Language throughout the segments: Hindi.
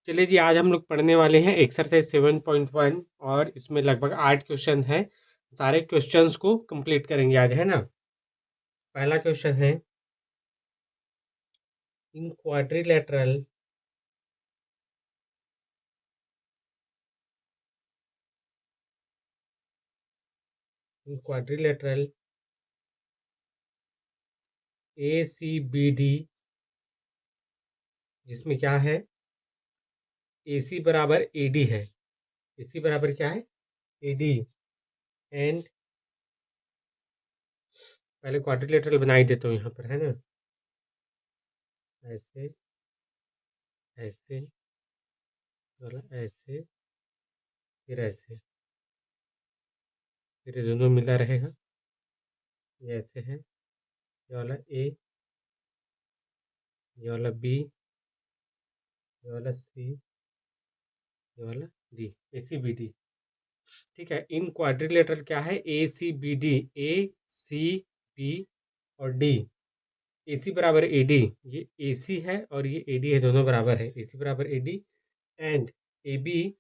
चलिए जी, आज हम लोग पढ़ने वाले हैं एक्सरसाइज 7.1 और इसमें लगभग 8 क्वेश्चन हैं। सारे क्वेश्चंस को कंप्लीट करेंगे आज, है ना। पहला क्वेश्चन है, इन क्वाड्रिलेटरल ACBD, जिसमें क्या है, AC बराबर AD है। AC बराबर क्या है, AD। एंड पहले क्वाड्रिलेटरल बना ही देता हूँ यहाँ पर, है ना। ऐसे ऐसे वाला, ऐसे, फिर ऐसे, फिर ये दोनों मिला रहेगा। ये ऐसे है, ये वाला A, ये वाला B, ये वाला C, ये वाला D, ACBD। ठीक है, इन क्वाड्रिलेटरल क्या है, ACBD, ACB और D। AC बराबर AD, ये AC है और ये AD है, दोनों बराबर है। AC बराबर AD and AB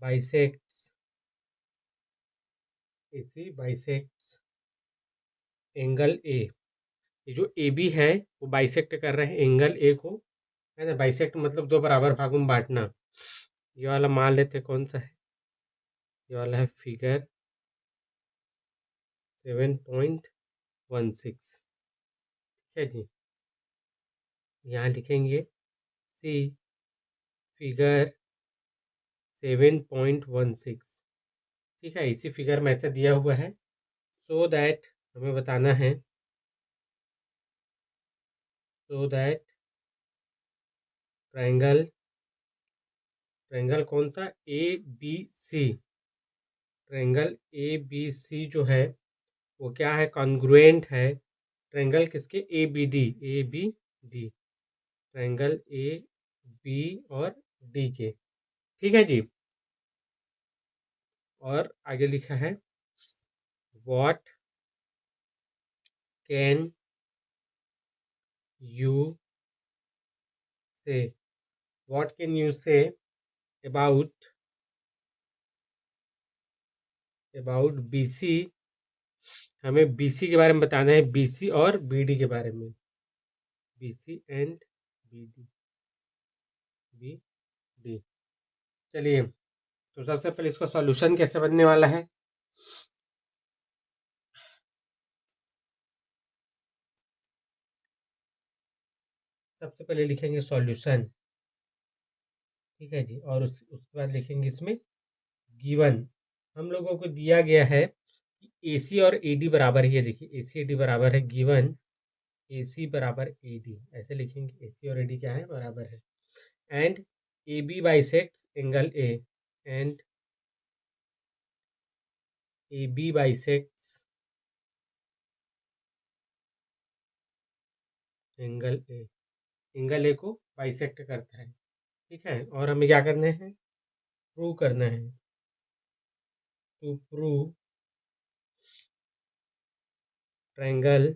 bisects, AC bisects angle A। ये जो AB है वो बाइसेक्ट कर रहे हैं एंगल A को, है ना। बाइसेक्ट मतलब दो बराबर भागों में बांटना। ये वाला मान लेते कौन सा है, ये वाला है फिगर 7.16। ठीक है जी, यहाँ लिखेंगे सी फिगर 7.16। ठीक है, इसी फिगर में ऐसे दिया हुआ है, सो दैट हमें बताना है, सो दैट ट्रायंगल, ट्रायंगल कौन सा, A B C. Triangle A B C जो है वो क्या है, कॉन्ग्रुएंट है ट्रायंगल किसके, A B D, A B D, triangle A B और डी के। ठीक है जी, और आगे लिखा है, what can you say, what can you say about BC। हमें BC के बारे में बताना है, BC और BD के बारे में, BC एंड BD। चलिए, तो सबसे पहले इसका सॉल्यूशन कैसे बनने वाला है। सबसे पहले लिखेंगे सॉल्यूशन, ठीक है जी, और उसके बाद लिखेंगे इसमें गिवन। हम लोगों को दिया गया है कि AC और AD बराबर ही है। देखिए AC AD बराबर है, गिवन AC बराबर AD, ऐसे लिखेंगे। AC और AD क्या है, बराबर है। And AB bisects angle A, and AB bisects angle A, angle A को बाइसेक्ट करता है। ठीक है, और हमें क्या करना है, प्रूव करना है। To prove triangle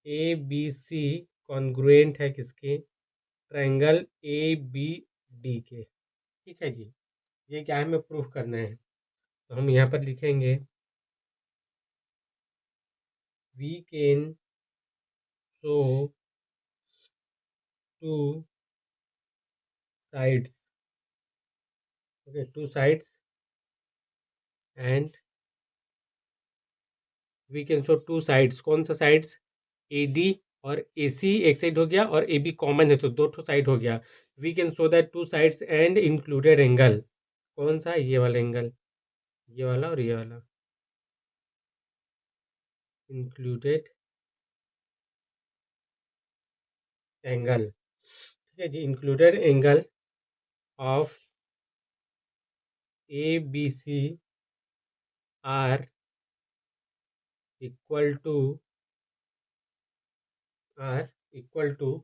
ABC congruent है किसके, ट्रायंगल ABD के। ठीक है जी, ये क्या है, हमें प्रूफ करना है। तो हम यहाँ पर लिखेंगे, we can show two sides, okay, two sides, and we can show two sides, कौन सा साइड्स, AD और AC एक साइड हो गया और AB कॉमन है तो दो ठो साइड हो गया। We can show that two sides and included angle, कौन सा, ये वाला एंगल, ये वाला और ये वाला, इंक्लूडेड एंगल। ठीक है जी, included angle of ABC are equal to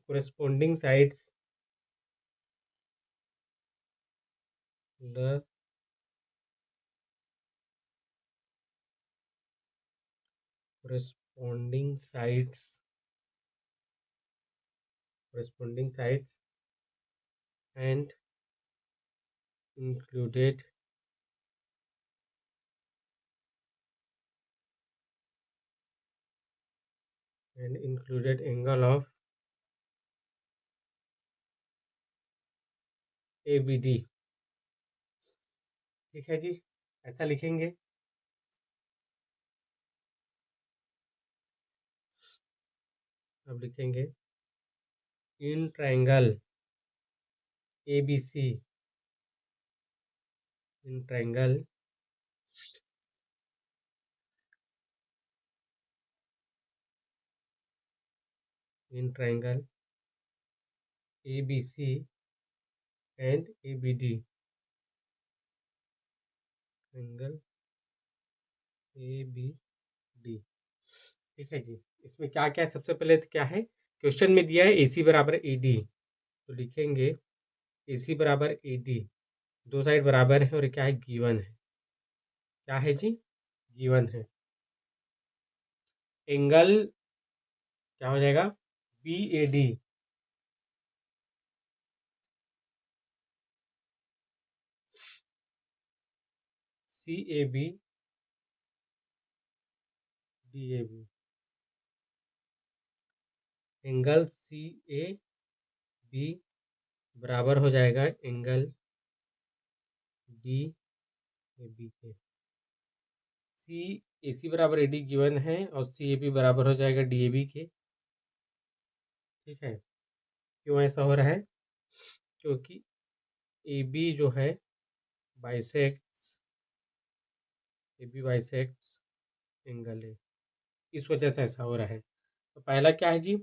corresponding sides, the corresponding sites and included angle of ABD। ठीक है जी, ऐसा लिखेंगे। अब लिखेंगे in triangle ABC, in triangle ABC and ABD, triangle ABD। ठीक है जी, इसमें क्या क्या है? सबसे पहले तो क्या है, क्वेश्चन में दिया है AC बराबर AD, तो लिखेंगे AC बराबर AD, दो साइड बराबर है और क्या है, गिवन है। क्या है जी, गिवन है। एंगल क्या हो जाएगा, BAD, CAB, DAB। Angle CAB बराबर हो जाएगा एंगल DAB के। AC बराबर AD गिवन है और CAB बराबर हो जाएगा DAB के। ठीक है, क्यों ऐसा हो रहा है? क्योंकि AB जो है बाइसेक्ट्स एंगल है, इस वजह से ऐसा हो रहा है। तो पहला क्या है जी,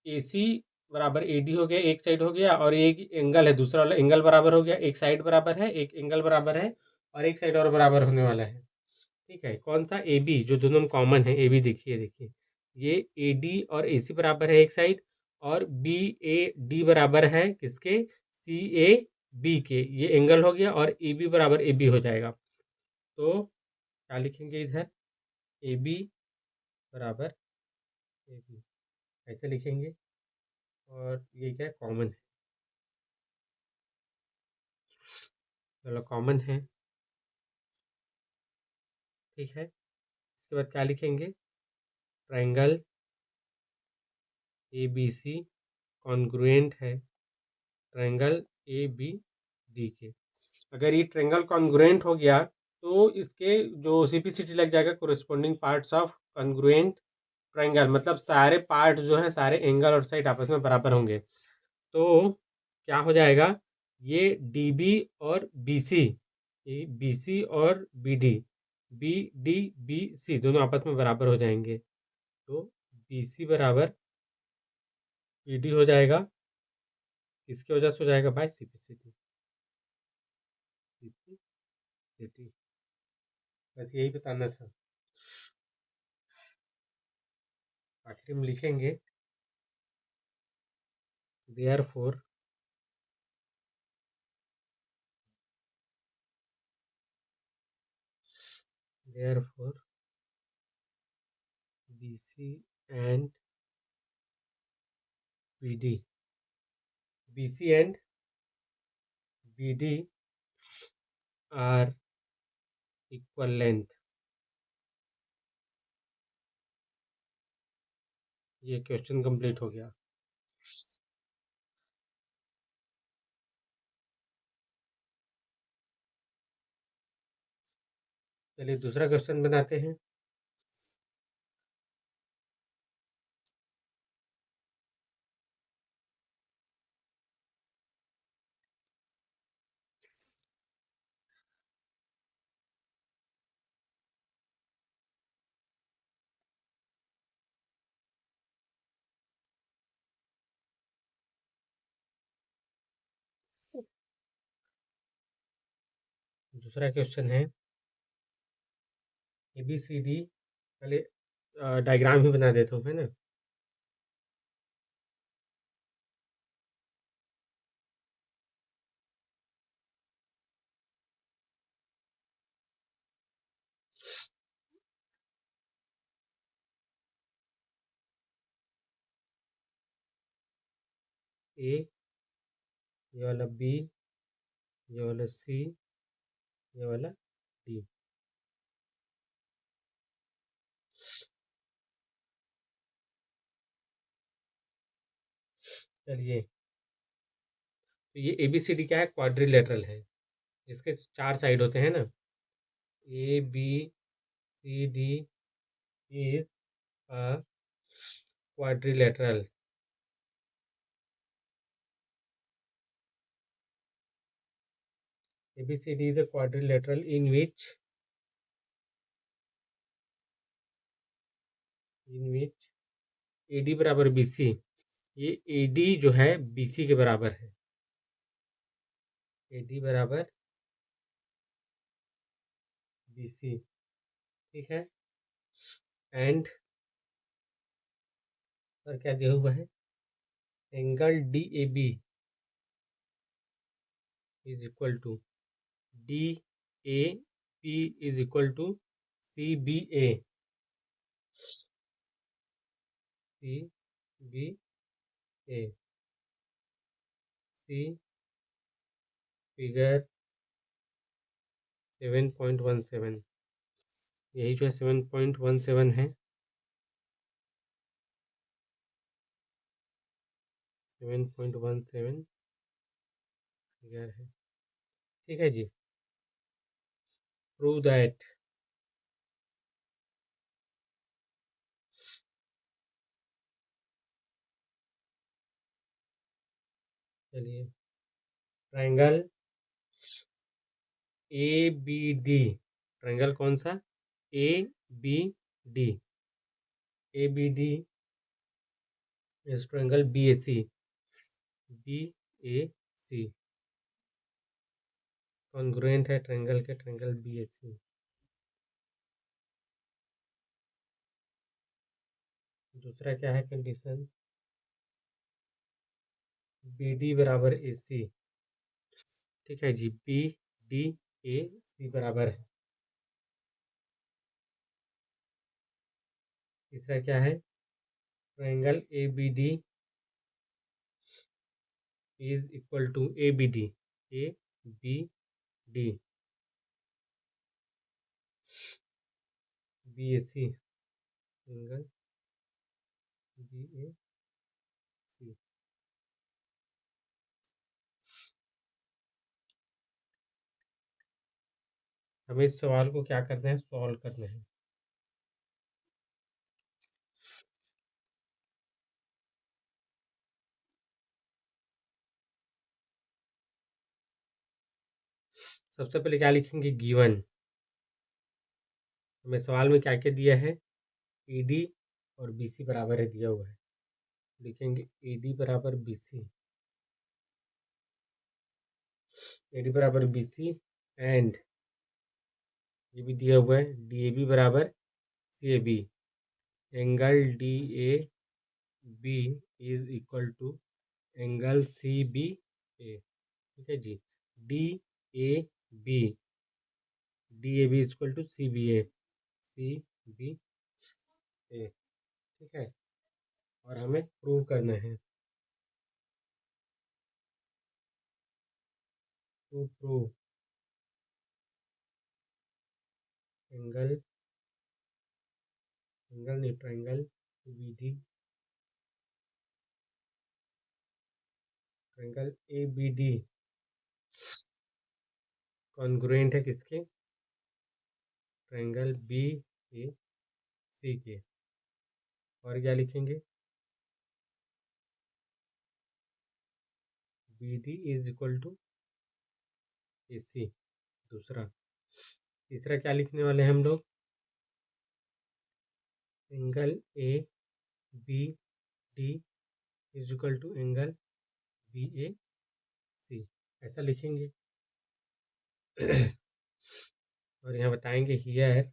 AC बराबर AD हो गया, एक साइड हो गया, और एक एंगल है, दूसरा वाला एंगल बराबर हो गया। एक साइड बराबर है, एक एंगल बराबर है, और एक साइड और बराबर होने वाला है। ठीक है, कौन सा, AB, जो दोनों में कॉमन है। AB देखिए ये AD और AC बराबर है एक साइड, और BAD बराबर है किसके, CAB के। ये एंगल हो गया, और AB बराबर AB हो जाएगा। तो क्या लिखेंगे इधर, AB बराबर AB, ऐसे लिखेंगे। और ये क्या है, कॉमन है, चलो कॉमन है। ठीक है, इसके बाद क्या लिखेंगे, ट्रायंगल ABC कॉन्ग्रुएंट है ट्रायंगल ABD के। अगर ये ट्रायंगल कॉन्ग्रुएंट हो गया तो इसके जो CPCT लग जाएगा, कोरिस्पोंडिंग पार्ट्स ऑफ कॉन्ग्रुएंट ट्रायंगल, मतलब सारे पार्ट जो हैं, सारे एंगल और साइड आपस में बराबर होंगे। तो क्या हो जाएगा, ये DB और BC, ये BC और BD, BC दोनों आपस में बराबर हो जाएंगे। तो BC बराबर BD हो जाएगा, किसकी वजह से हो जाएगा, बाय CPCT। बस यही बताना था। आखिर में लिखेंगे therefore BC and BD are equal length। ये क्वेश्चन कंप्लीट हो गया। चलिए दूसरा क्वेश्चन बनाते हैं। दूसरा क्वेश्चन है ABCD, पहले डायग्राम ही बना देता हूँ, है ना। ए, ये वाला बी, ये वाला सी, ये वाला डी। चलिए, तो ये ABCD क्या है? क्वाड्रिलेटरल है, जिसके 4 साइड होते हैं ना। ABCD is a quadrilateral. ABCD is a quadrilateral in which AD बराबर BC, ये AD जो है BC के बराबर है। AD बराबर BC, ठीक है। एंड और क्या दिया हुआ है? Angle DAB is equal to DAP is equal to CBA। CBA, see figure 7.17, यही जो है 7.17 है। 7.17 फिगर है, ठीक है जी। प्रूव दैट चलिए, ट्रायंगल ABD, ट्रायंगल कौन सा? ABD, ABD is triangle BAC, BAC congruent है ट्रायंगल के, ट्रायंगल BAC। दूसरा क्या है कंडीशन? BD बराबर AC, ठीक है जी। BDAC बराबर है। तीसरा क्या है? Triangle ABD is equal to ABD, ABD BAC, angle BAC। हमें इस सवाल को क्या करना है? सॉल्व करना है। सबसे पहले क्या लिखेंगे? गिवन। हमें सवाल में क्या क्या दिया है? AD और BC बराबर है, दिया हुआ है। लिखेंगे AD बराबर BC, AD बराबर BC एंड ये भी दिया हुआ है DAB बराबर CAB। Angle DAB is equal to angle CBA, ठीक है जी। DAB is equal to CBA, ठीक है। और हमें प्रूव करना है, टू प्रूव एंगल नहीं, triangle BD, triangle ABD congruent है किसके? ट्रायंगल BAC के। और क्या लिखेंगे? BD is equal to AC, दूसरा। तीसरा क्या लिखने वाले हैं हम लोग? Angle ABD is equal to angle BAC, ऐसा लिखेंगे। और यहाँ बताएंगे here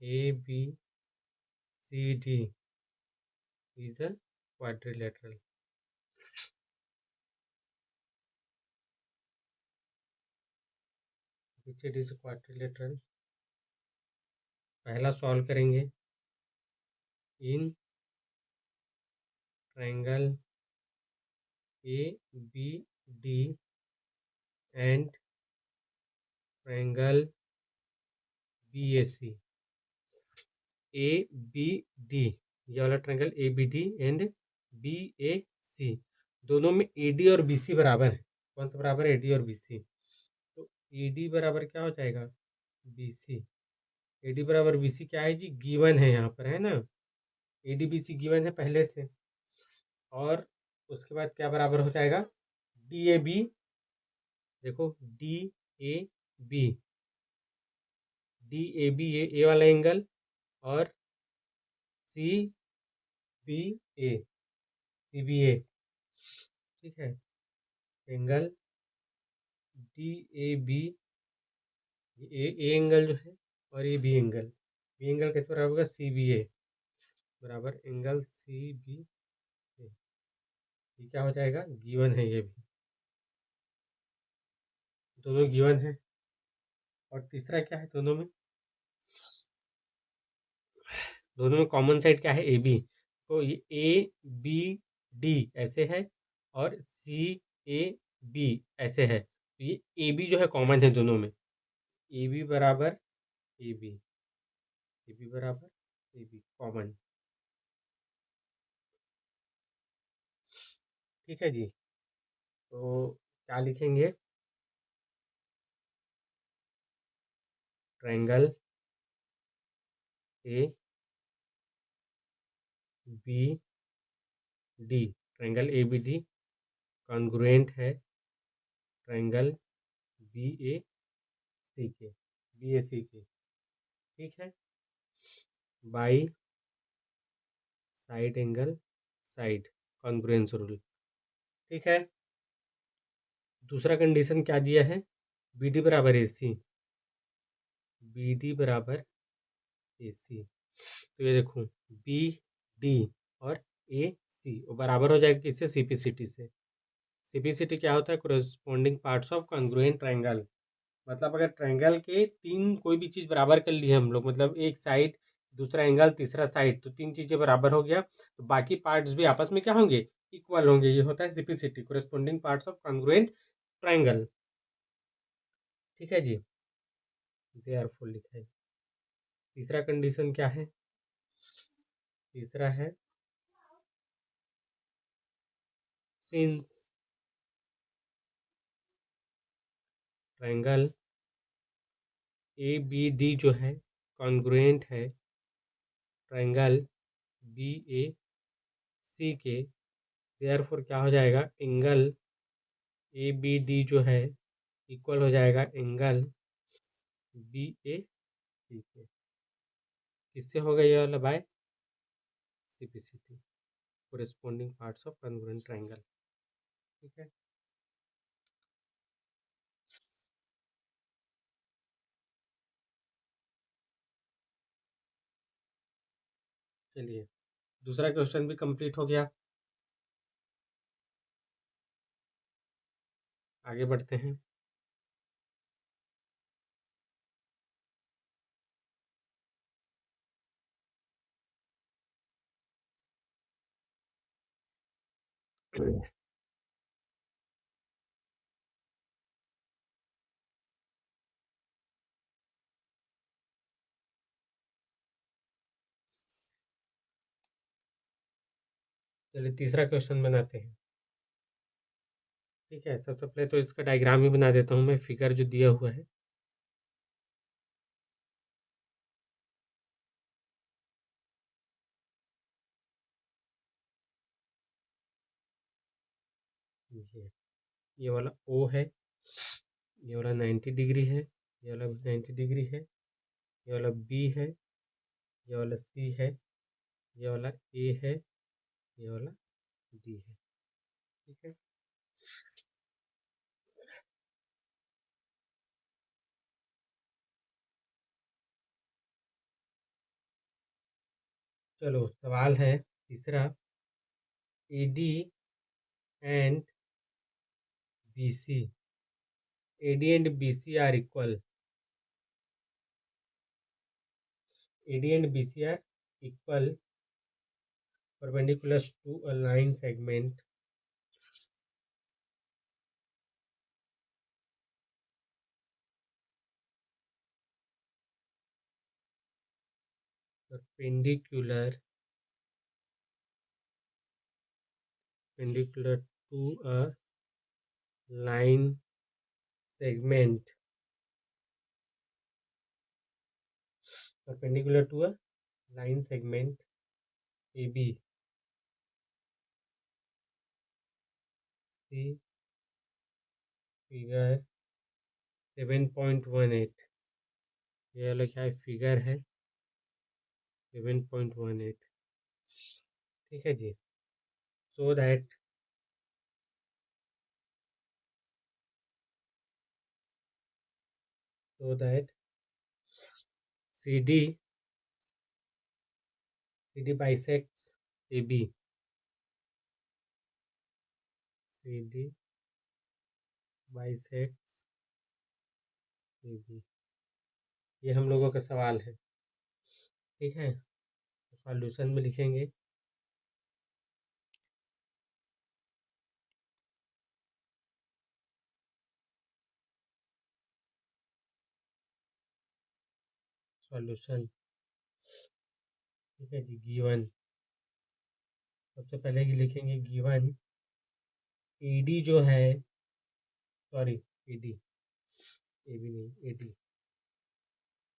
ABCD is a quadrilateral। ABCD is a quadrilateral। पहला सॉल्व करेंगे इन triangle A B D and triangle B A C. A B D, ये वाला triangle A B D and B A C, दोनों में ए डी और बी सी बराबर है। कौन सा बराबर है? ए डी और बी सी। तो ए डी बराबर क्या हो जाएगा? B C. ए डी बराबर बी सी क्या है जी? गिवन है यहाँ पर, है ना। A D B C given है पहले से। और उसके बाद क्या बराबर हो जाएगा? D A B. देखो D A B, D A B ये ए वाला एंगल, और सी B A, C B A, ठीक है। Angle D A B, A angle जो है, और ये बी एंगल, बी एंगल कैसे बराबर होगा? सी बी ए बराबर एंगल सी बी ए। ये क्या हो जाएगा? गिवन है, ये भी दोनों गिवन है। और तीसरा क्या है? दोनों में कॉमन साइड क्या है? A B. तो ये ए बी डी ऐसे है, और सी ए बी ऐसे है। तो ये ए बी जो है कॉमन है दोनों में। ए बी बराबर ए बी, ए बी बराबर ए बी कॉमन। ठीक है जी। तो क्या लिखेंगे? Triangle A B D, triangle A B D congruent है ट्रायंगल बी ए सी के, बी ए सी के, ठीक है। By side angle side, congruence rule, ठीक है। दूसरा कंडीशन क्या दिया है? बी डी बराबर ए सी, बी डी बराबर ए सी। तो ये देखो बी डी और ए सी वो बराबर हो जाएगा किससे? सी पी सी टी से। सी पी सी टी क्या होता है? Corresponding parts of congruent triangle. मतलब अगर ट्रायंगल के तीन कोई भी चीज़ बराबर कर ली है हम लोग, मतलब एक साइड, दूसरा एंगल, तीसरा साइड, तो तीन चीज़ें बराबर हो गया, तो बाकी पार्ट्स भी आपस में क्या होंगे? इक्वल होंगे। ये होता है CPCT, corresponding parts of congruent triangle, ठीक है जी। देयरफॉर लिखा है। तीसरा कंडीशन क्या है? तीसरा है since triangle A B D जो है कॉन्ग्रुएंट है ट्रायंगल बी ए सी के, देयरफॉर क्या हो जाएगा? एंगल ए बी डी जो है इक्वल हो जाएगा एंगल बी ए सी के। किससे होगा ये वाला? By CPCT, corresponding parts of congruent triangle, ठीक है। चलिए दूसरा क्वेश्चन भी कंप्लीट हो गया, आगे बढ़ते हैं। चलिए तीसरा क्वेश्चन बनाते हैं, ठीक है। सबसे पहले तो इसका डायग्राम ही बना देता हूँ मैं, फिगर जो दिया हुआ है। ये वाला ओ है, ये वाला 90 डिग्री है, ये वाला 90 डिग्री है, ये वाला बी है, ये वाला सी है, ये वाला ए है, ये वाला डी है, ठीक है। चलो सवाल है तीसरा, A D and B C, A D and B C are equal, A D and B C are equal perpendicular to a line segment perpendicular to a line segment perpendicular to a line segment AB. See figure 7.18, ये वाला क्या है, फिगर है 7.18, ठीक है जी। so that CD bisects AB. CD bisects AB, ये हम लोगों का सवाल है, ठीक है। सॉल्यूशन में लिखेंगे सॉल्यूशन, ठीक है जी। गिवन, सबसे पहले ही लिखेंगे गिवन AD जो है, सॉरी AD, AB नहीं AD,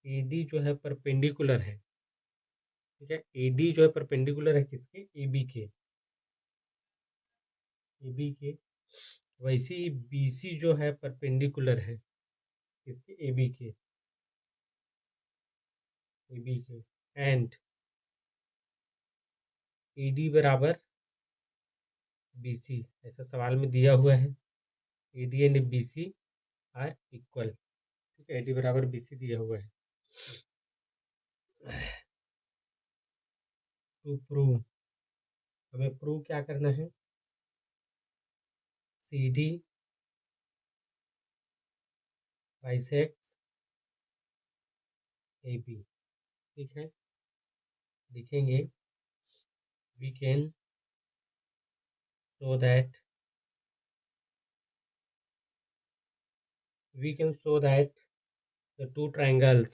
AD जो है परपेंडिकुलर है, ठीक है। AD जो है परपेंडिकुलर है किसके, AB के, AB के। वैसे ही BC जो है परपेंडिकुलर है किसके, AB के, AB के। एंड AD बराबर BC, ऐसा सवाल में दिया हुआ है। AD and BC are equal, ठीक है। AD बराबर BC दिया हुआ है। टू प्रूव, हमें प्रूव क्या करना है, CD बाइसेक्ट्स AB, ठीक है। लिखेंगे we can show that the two triangles,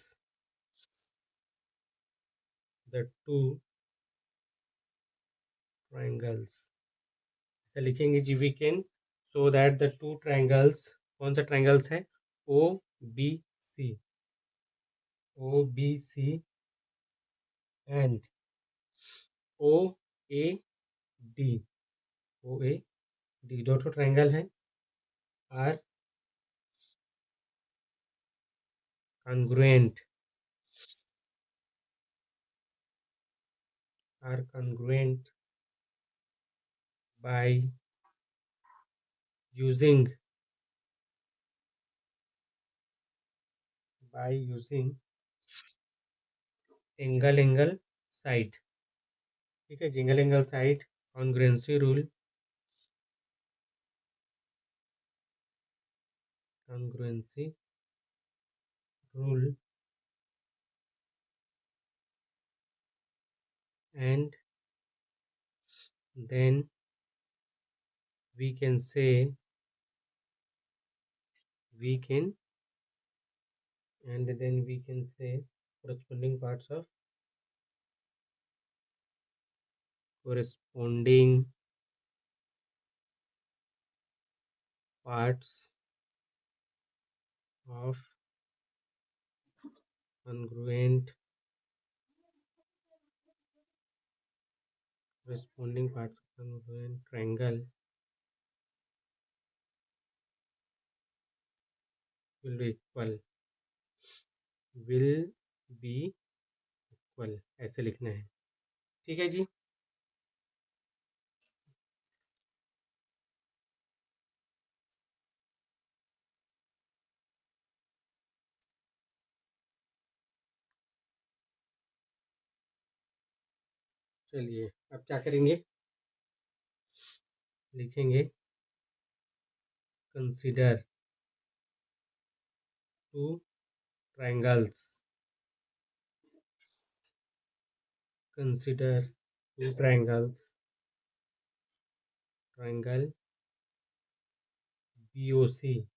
ऐसा लिखेंगे जी। we can show that the two triangles, कौन सा ट्रायंगल्स है, OBC and OAD, दो ठो ट्रायंगल है, are congruent by using angle side, ठीक है। Angle side congruency rule, and then we can say corresponding parts of congruent triangle will be equal, ऐसे लिखना है, ठीक है जी। चलिए अब क्या करेंगे, लिखेंगे consider two triangles, two triangles, triangle BOC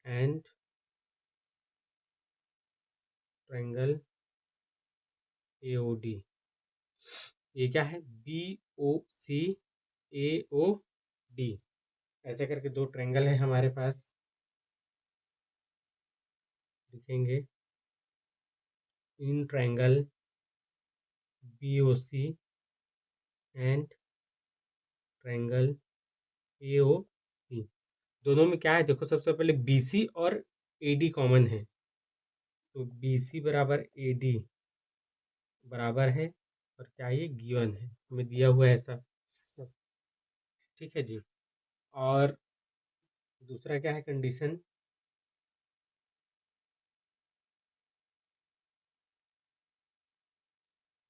and triangle AOD। ये क्या है? BOC AOD, ऐसे करके दो ट्रायंगल है हमारे पास। लिखेंगे in triangle BOC and triangle AOD। दोनों में क्या है देखो, सबसे पहले BC और AD कॉमन है, तो BC बराबर AD बराबर है, और क्या ये गिवन है, हमें दिया हुआ है ऐसा। ठीक है जी। और दूसरा क्या है कंडीशन?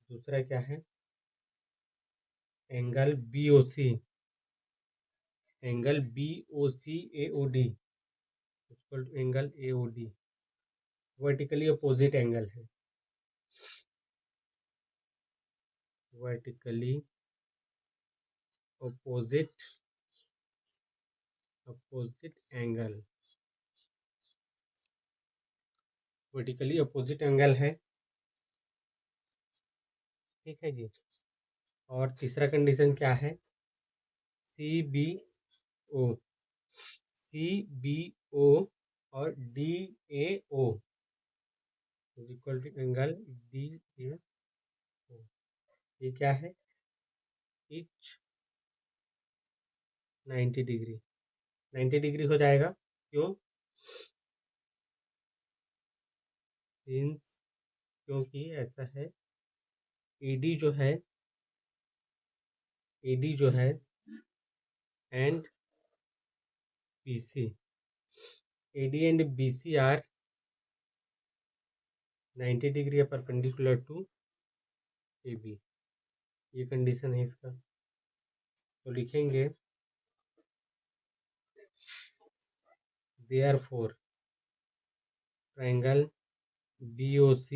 दूसरा क्या है? Angle BOC, angle BOC AOD equal to angle AOD, vertically opposite angle है, vertically opposite angle, vertically opposite angle है। ठीक है जी। और तीसरा कंडीशन क्या है? CBO, CBO और DAO equal to angle DAO। ये क्या है? इच 90 डिग्री, 90 डिग्री हो जाएगा। क्यों? क्योंकि ऐसा है, AD जो है and BC, AD and BC are 90 degree perpendicular to AB। ये कंडीशन है इसका। तो लिखेंगे देयरफॉर ट्रायंगल BOC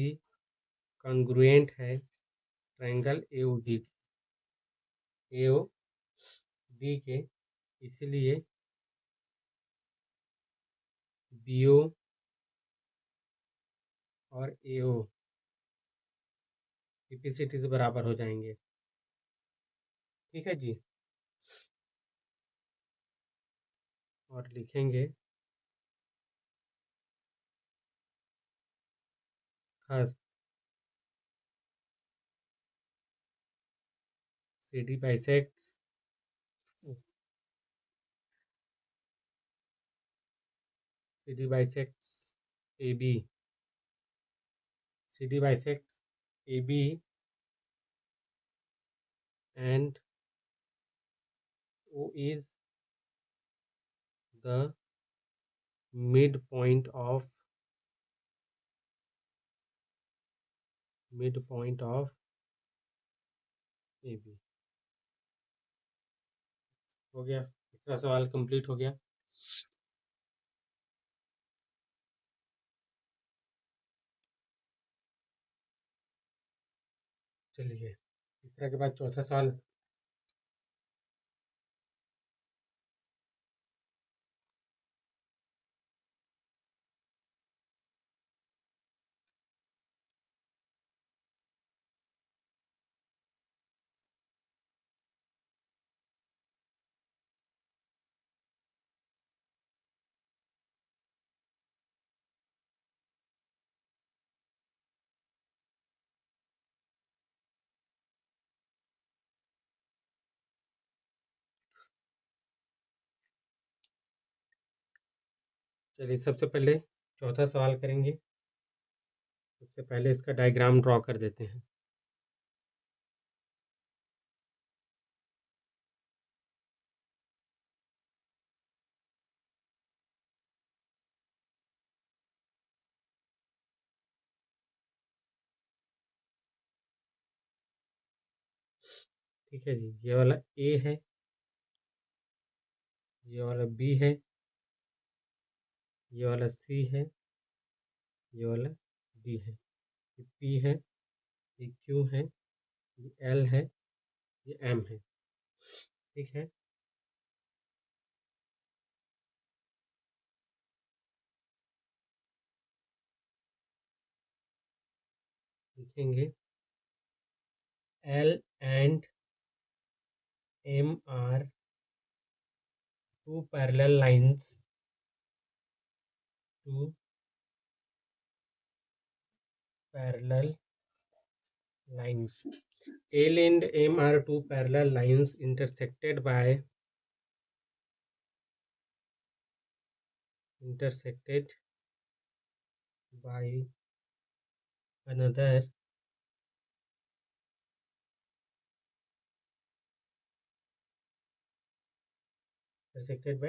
कॉन्ग्रुएंट है ट्रायंगल AOD के, इसलिए BO और AO एपिसिटी से बराबर हो जाएंगे। ठीक है जी। और लिखेंगे thus CD bisects AB, CD bisects AB and O is the midpoint of AB। हो गया, तीसरा सवाल कंप्लीट हो गया। चलिए तीसरा के बाद चौथा सवाल। चलिए सबसे पहले चौथा सवाल करेंगे। सबसे पहले इसका डायग्राम ड्रॉ कर देते हैं। ठीक है जी। ये वाला A है, ये वाला B है, ये वाला C है, ये वाला D है, ये P है, ये Q है, ये L है, ये M है, ठीक है। लिखेंगे L and M are two parallel lines, two parallel lines. L and M are two parallel lines intersected by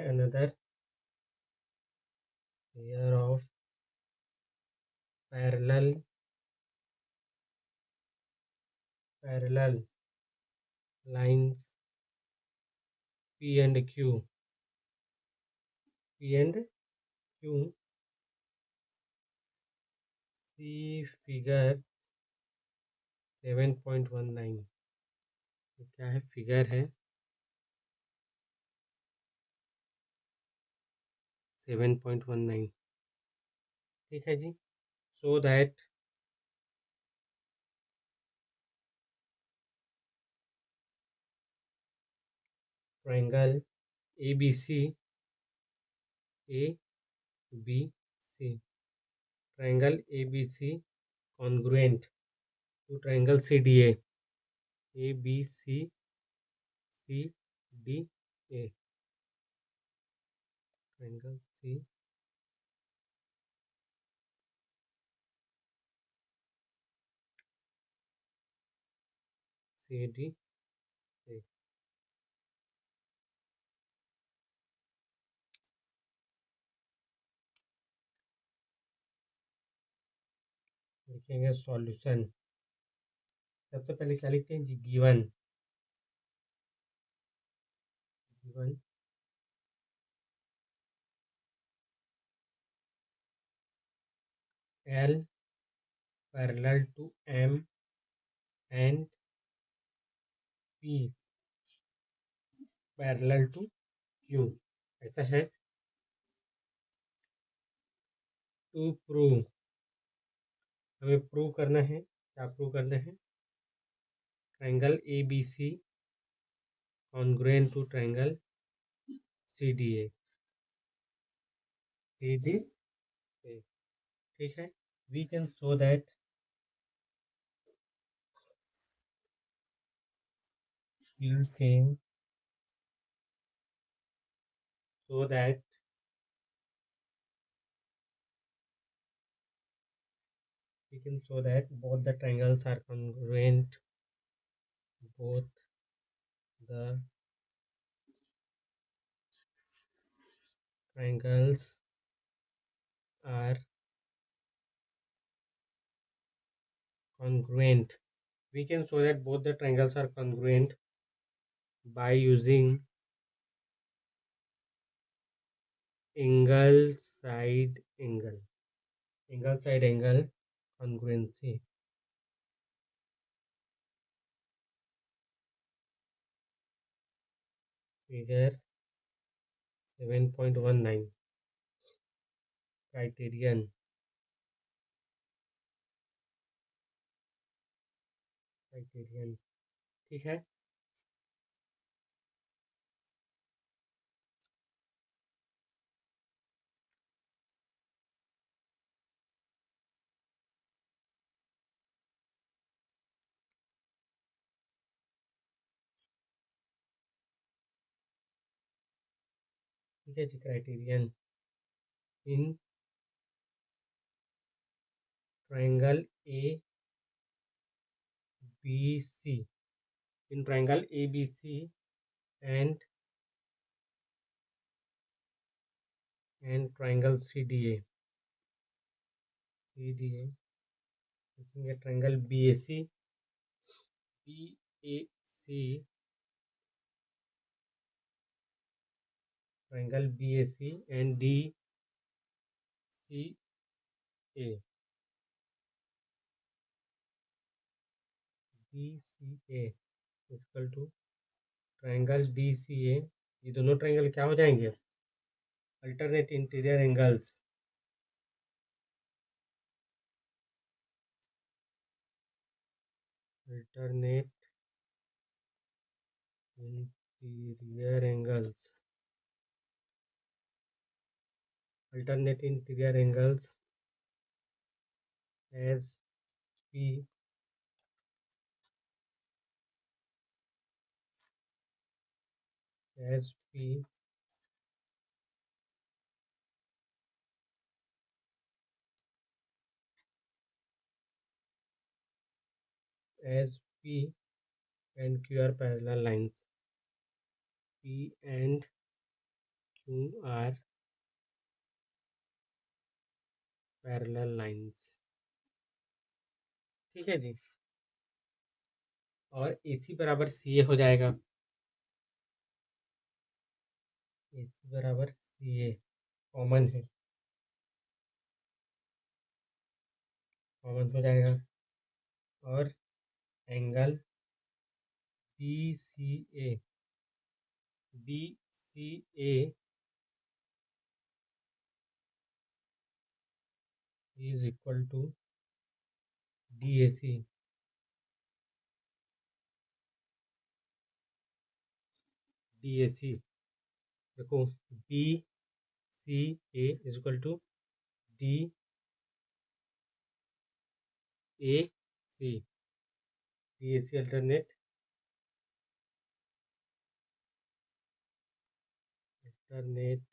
another pair of parallel lines P and Q. See figure 7.19. ये क्या है? फिगर है 7.19, ठीक है जी। So that triangle ABC triangle ABC congruent to triangle CDA. ABC CDA. Triangle CDA. लिखेंगे सॉल्यूशन। सबसे पहले क्या लिखते हैं जी? Given L parallel to M and P parallel to Q, ऐसा है। टू प्रूव, हमें प्रूव करना है। क्या प्रूव करना है? Triangle ABC congruent to triangle CDA। ठीक है। We can show that we can show that both the triangles are congruent. Both the triangles are congruent. We can show that both the triangles are congruent by using angle side angle congruency. Figure 7.19 criterion ठीक है। ठीक है जी। Criterion in triangle ABC and triangle CDA triangle BAC triangle BAC and DCA DCA equal to triangle DCA, ये दोनों ट्राइंगल क्या हो जाएंगे? Alternate interior angles. Alternate interior angles. alternate interior angles as P as P as P and Q are parallel lines. P and Q are parallel lines. ठीक है जी। और AC बराबर CA हो जाएगा। AC बराबर CA कॉमन है, कॉमन हो जाएगा। और angle BCA is equal to DAC। DAC देखो, BCA is equal to DAC। DAC alternate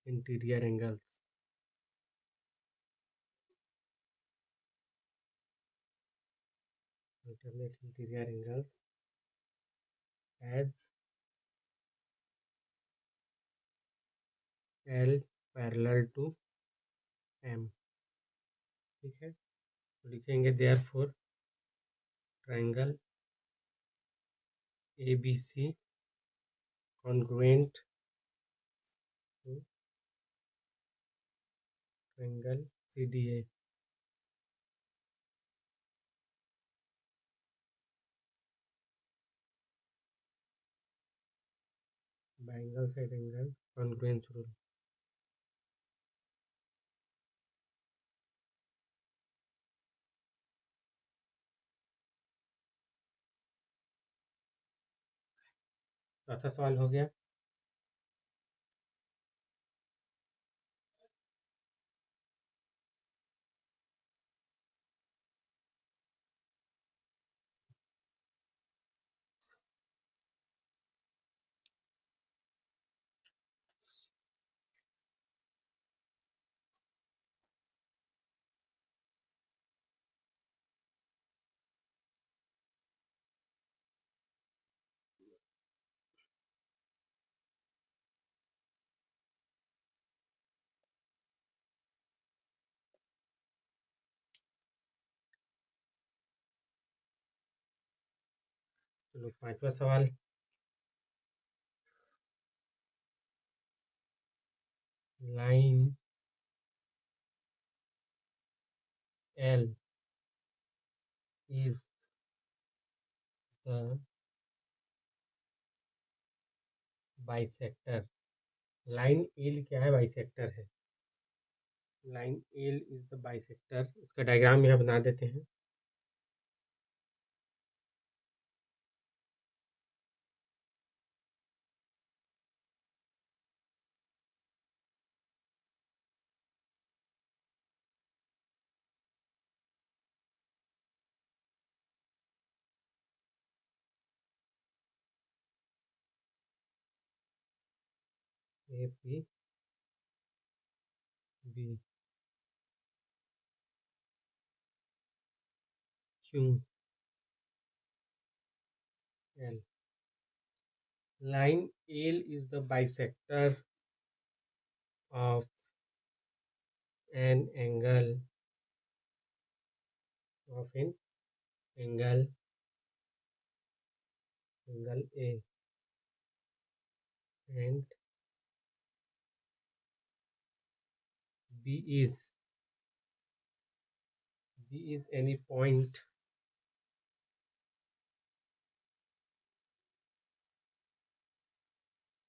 interior angles। alternate interior angles as L parallel to M। ठीक है, तो लिखेंगे therefore triangle ABC congruent to triangle CDA। by angle side angle congruence rule। चौथा सवाल हो गया। चलो पांचवा सवाल। Line L is the bisector। Line L क्या है? बाइसेक्टर है। Line L is the bisector. इसका डायग्राम यहाँ बना देते हैं। A P B Q L. Line L is the bisector of an angle of an angle angle A and B is any point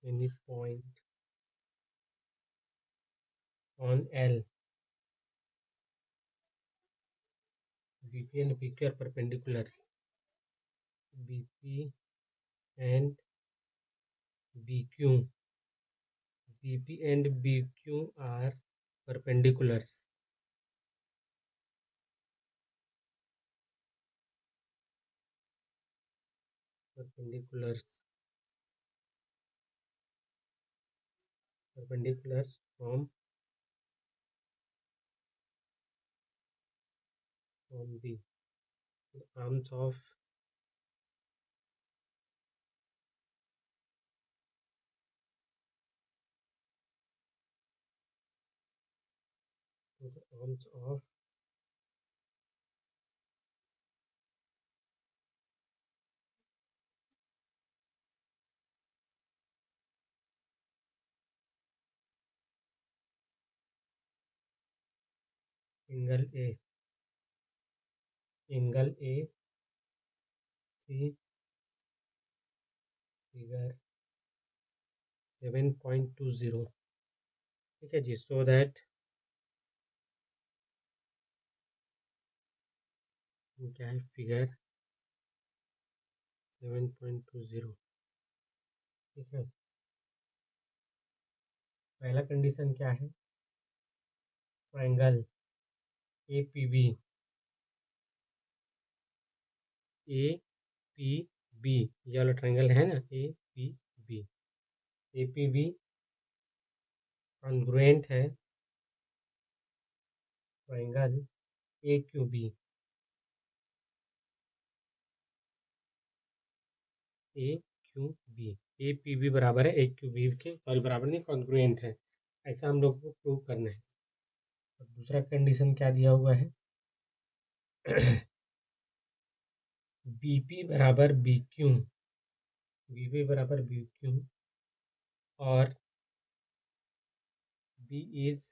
any point on L, BP and PQ are perpendiculars. BP and BQ, BP and BQ are perpendiculars. Perpendiculars from the arms of angle A. Angle A, see figure 7.20. ठीक है जी, so that क्या है फिगर 7.20. ठीक है, पहला कंडीशन क्या है, ट्रायंगल APB, APB ये वाला ट्रायंगल है ना, APB, APB कॉन्ग्रुएंट है ट्रायंगल AQB, AQB, APB बराबर है AQB के, सॉरी बराबर नहीं, कॉन्ग्रुएंट है, ऐसा हम लोग को प्रूव करना है। और दूसरा कंडीशन क्या दिया हुआ है, BP बराबर BQ, BP बराबर BQ और B is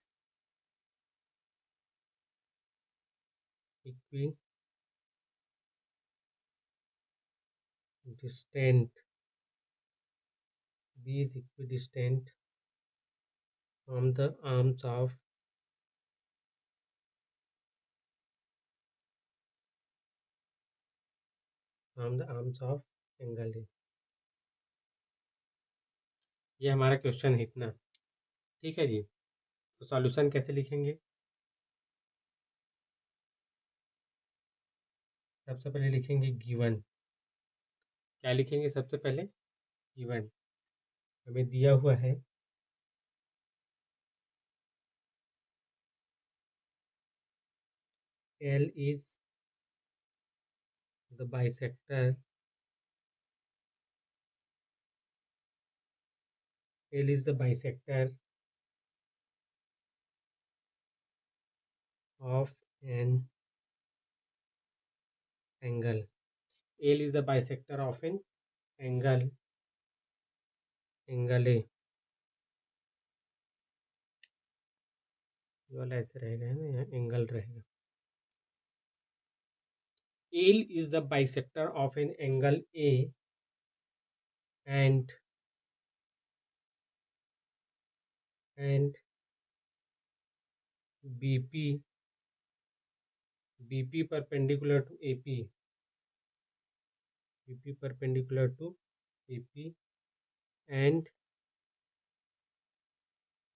equidistant, B is equidistant from the arms of angle A। ये हमारा क्वेश्चन है इतना, ठीक है जी। तो सॉल्यूशन कैसे लिखेंगे, सबसे पहले लिखेंगे गिवन, क्या लिखेंगे सबसे पहले, गिवन हमें दिया हुआ है L is the bisector, L is the bisector of an angle, L is the bisector of an angle, angle A, ये वाला ऐसे रहेगा है ना, यहाँ एंगल रहेगा। L is the bisector of an angle A and BP perpendicular to AP, BP perpendicular to AP and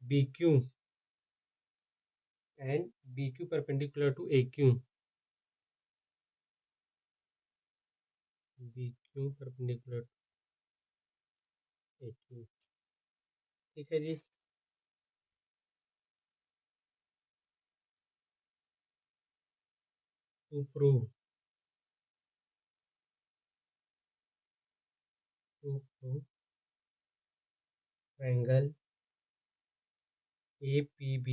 BQ perpendicular to AQ, BQ perpendicular to AQ, ठीक है जी। to prove triangle APB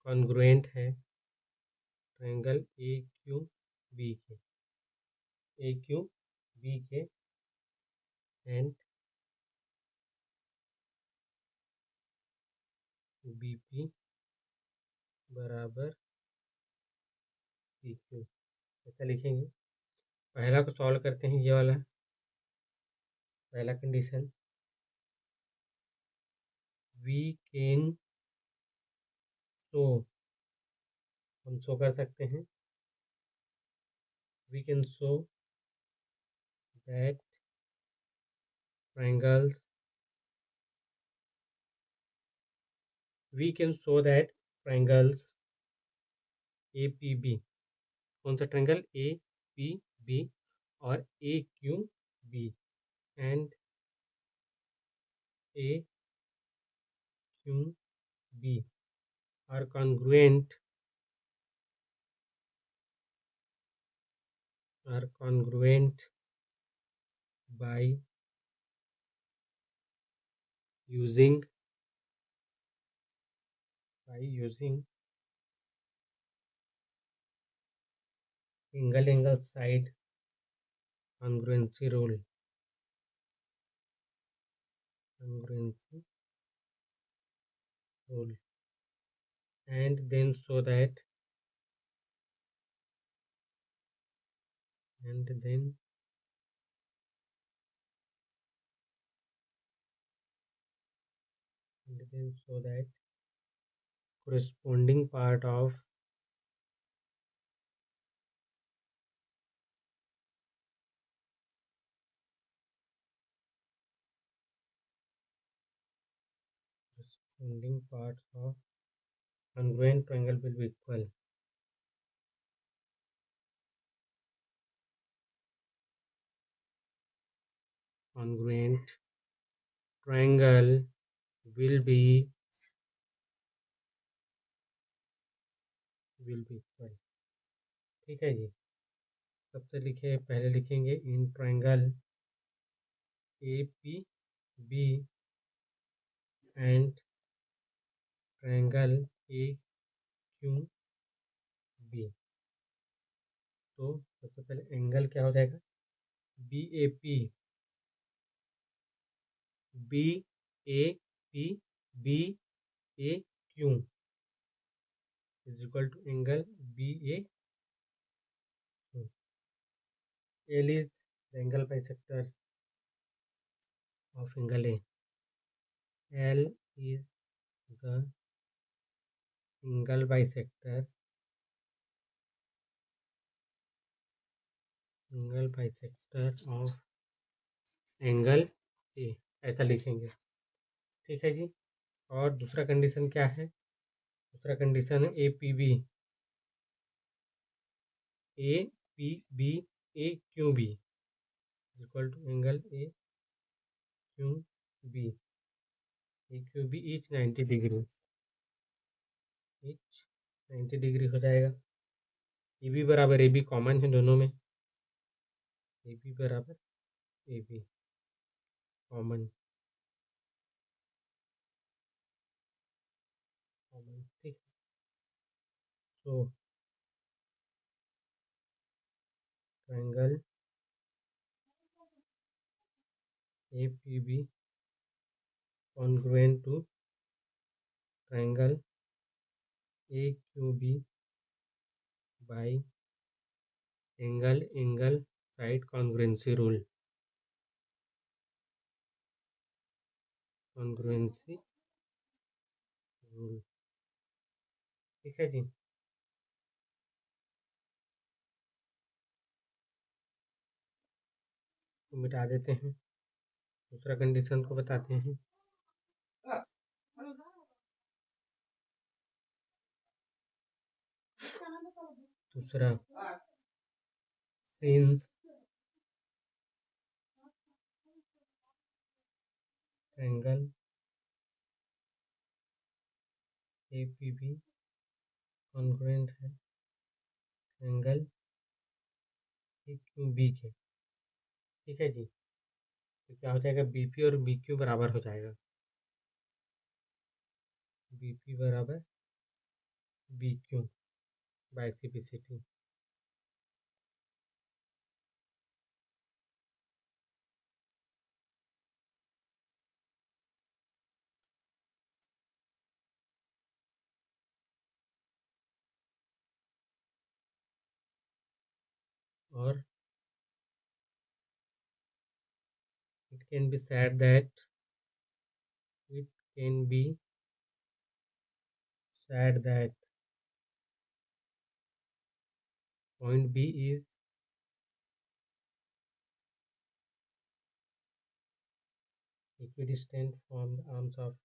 congruent है ट्रायंगल AQB के एंड BP बराबर PQ, ऐसा लिखेंगे। पहला को सॉल्व करते हैं, ये वाला पहला कंडीशन, वी कैन शो, हम शो कर सकते हैं, we can show that triangles, we can show that triangles A P B, कौन सा ट्रायंगल, ए पी बी और A Q B and A Q B are congruent by using angle side congruency rule, and then so that corresponding part of congruent triangle will be equal. Congruent triangle will be equal. ठीक है जी, सबसे लिखे, पहले लिखेंगे in triangle A P B and triangle A Q B. तो सबसे पहले एंगल क्या हो जाएगा, B A P B A P B A Q is equal to angle B A Q. L is the angle bisector of angle A. L is the angle bisector of angle A, ऐसा लिखेंगे। ठीक है जी। और दूसरा कंडीशन क्या है, दूसरा कंडीशन है A P B A Q B equal to angle A Q B each 90 degree, each 90 degree हो जाएगा। ए बी बराबर ए बी कॉमन है दोनों में, ए बी बराबर ए बी कॉमन, ठीक। तो triangle A P B congruent to triangle A Q B by angle side congruency rule, ठीक है जी। तो मिटा देते हैं, दूसरा कंडीशन को बताते हैं। दूसरा, since triangle A P B congruent है ट्रायंगल ए क्यू बी के, ठीक है जी। तो क्या हो जाएगा, बी पी और बी क्यू बराबर हो जाएगा, बी पी बराबर B Q by C P C T. और it can be said that can be said that point B is equidistant from the arms of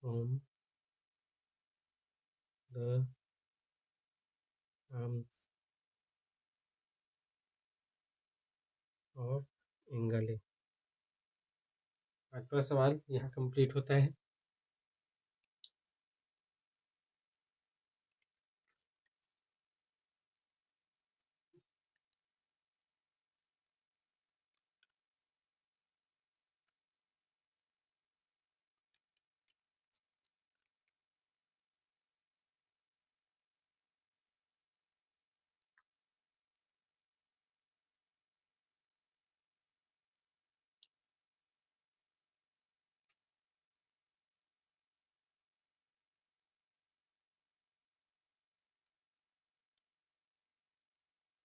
from the arms of angle A. आठवां सवाल यहाँ कंप्लीट होता है।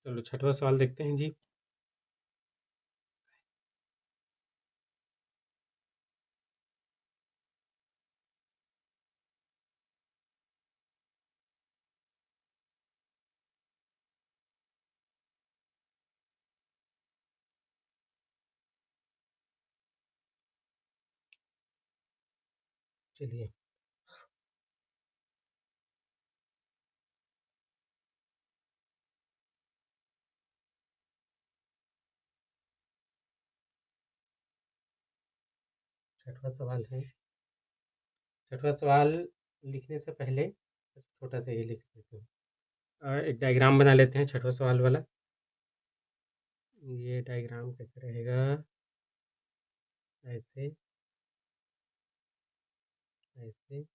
चलो छठवां सवाल देखते हैं जी। चलिए छठवां सवाल है। छठवां सवाल लिखने से पहले छोटा सा ये लिख देते हैं। एक डायग्राम बना लेते हैं छठवां सवाल वाला। ये डायग्राम कैसे रहेगा, ऐसे ऐसे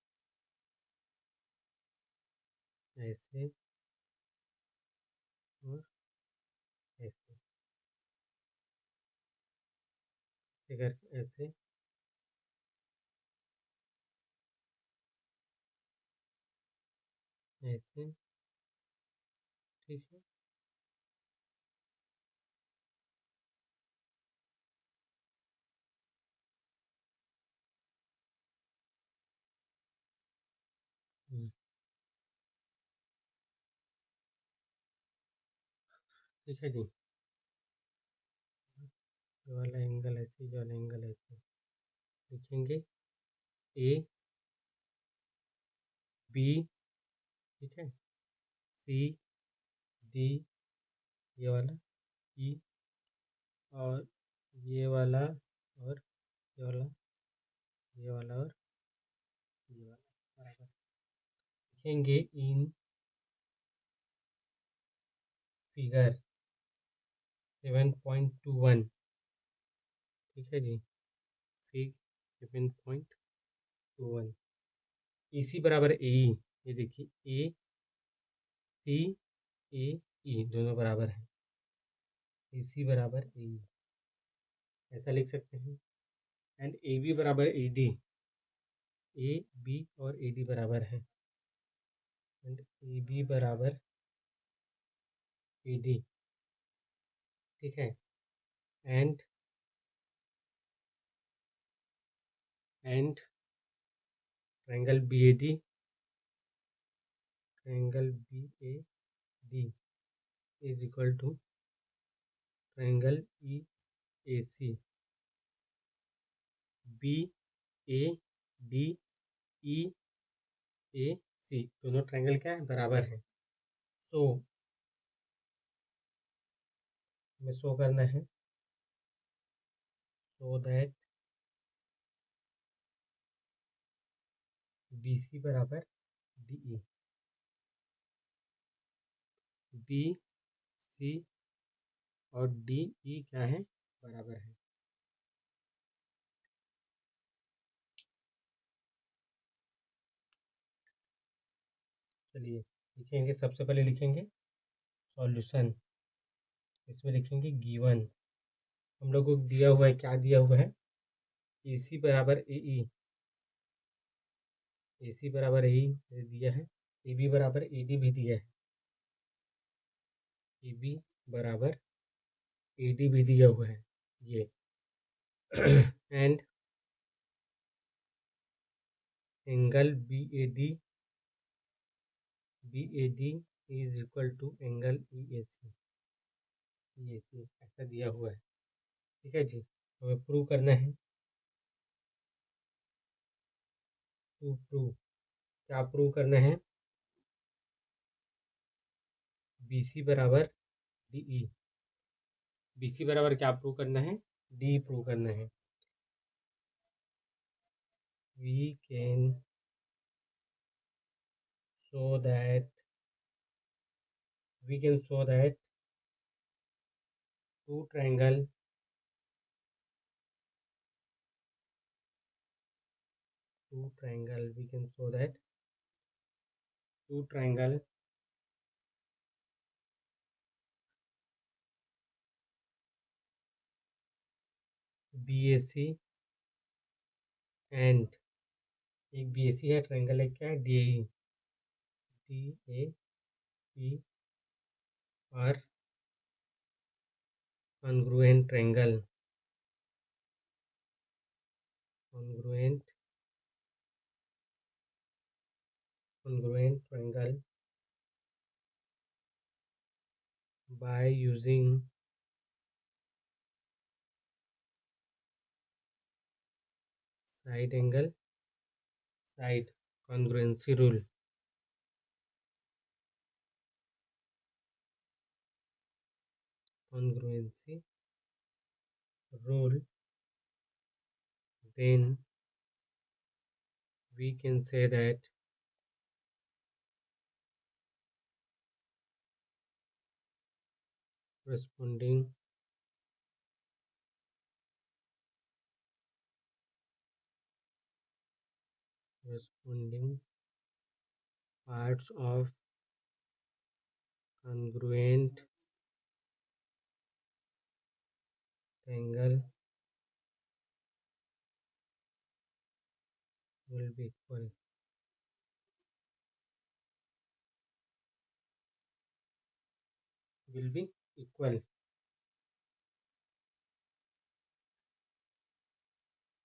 ऐसे और ऐसे, ऐसे करके ऐसे ऐसे, ठीक है। ठीक है जी। ये वाला एंगल ऐसे, ये वाला एंगल ऐसे लिखेंगे ए बी, ठीक है, सी डी, ये वाला ई, और ये वाला, और ये वाला, ये वाला, और ये वाला बराबर लिखेंगे इन फिगर 7.21, ठीक है जी। फिग 7.21, ई सी बराबर ए ई, ये देखिए ए सी ए ई दोनों बराबर हैं, ए सी बराबर ए ई, ऐसा लिख सकते हैं। एंड ए बी बराबर ए डी, ए बी और ए डी बराबर है, एंड ए बी बराबर ए डी, ठीक है। And triangle B A D, triangle B A D is equal to triangle E A C, B A D E A C, दोनों ट्रायंगल क्या है, बराबर है। सो हमें शो करना है, सो दैट बी सी बराबर डी ई, बी सी और डी ई क्या है, बराबर है। चलिए लिखेंगे, सबसे पहले लिखेंगे सॉल्यूशन। इसमें लिखेंगे गिवन, हम लोग को दिया हुआ है, क्या दिया हुआ है, ए सी बराबर ए ई, ए सी बराबर ए ई दिया है, ए बी बराबर ए डी भी दिया है, ए बी बराबर AD भी दिया हुआ है ये and angle BAD is equal to angle EAC ऐसा दिया हुआ है। ठीक है जी, हमें प्रूव करना है। प्रूव क्या प्रूव करना है? BC बराबर DE। BC बराबर क्या प्रूव करना है? DE प्रूव करना है। We can show that two triangle we can show that two triangle BAC and एक BAC है, ट्रायंगल है क्या? DAE are congruent triangle by using side congruency rule. Then we can say that corresponding parts of congruent triangle will be equal.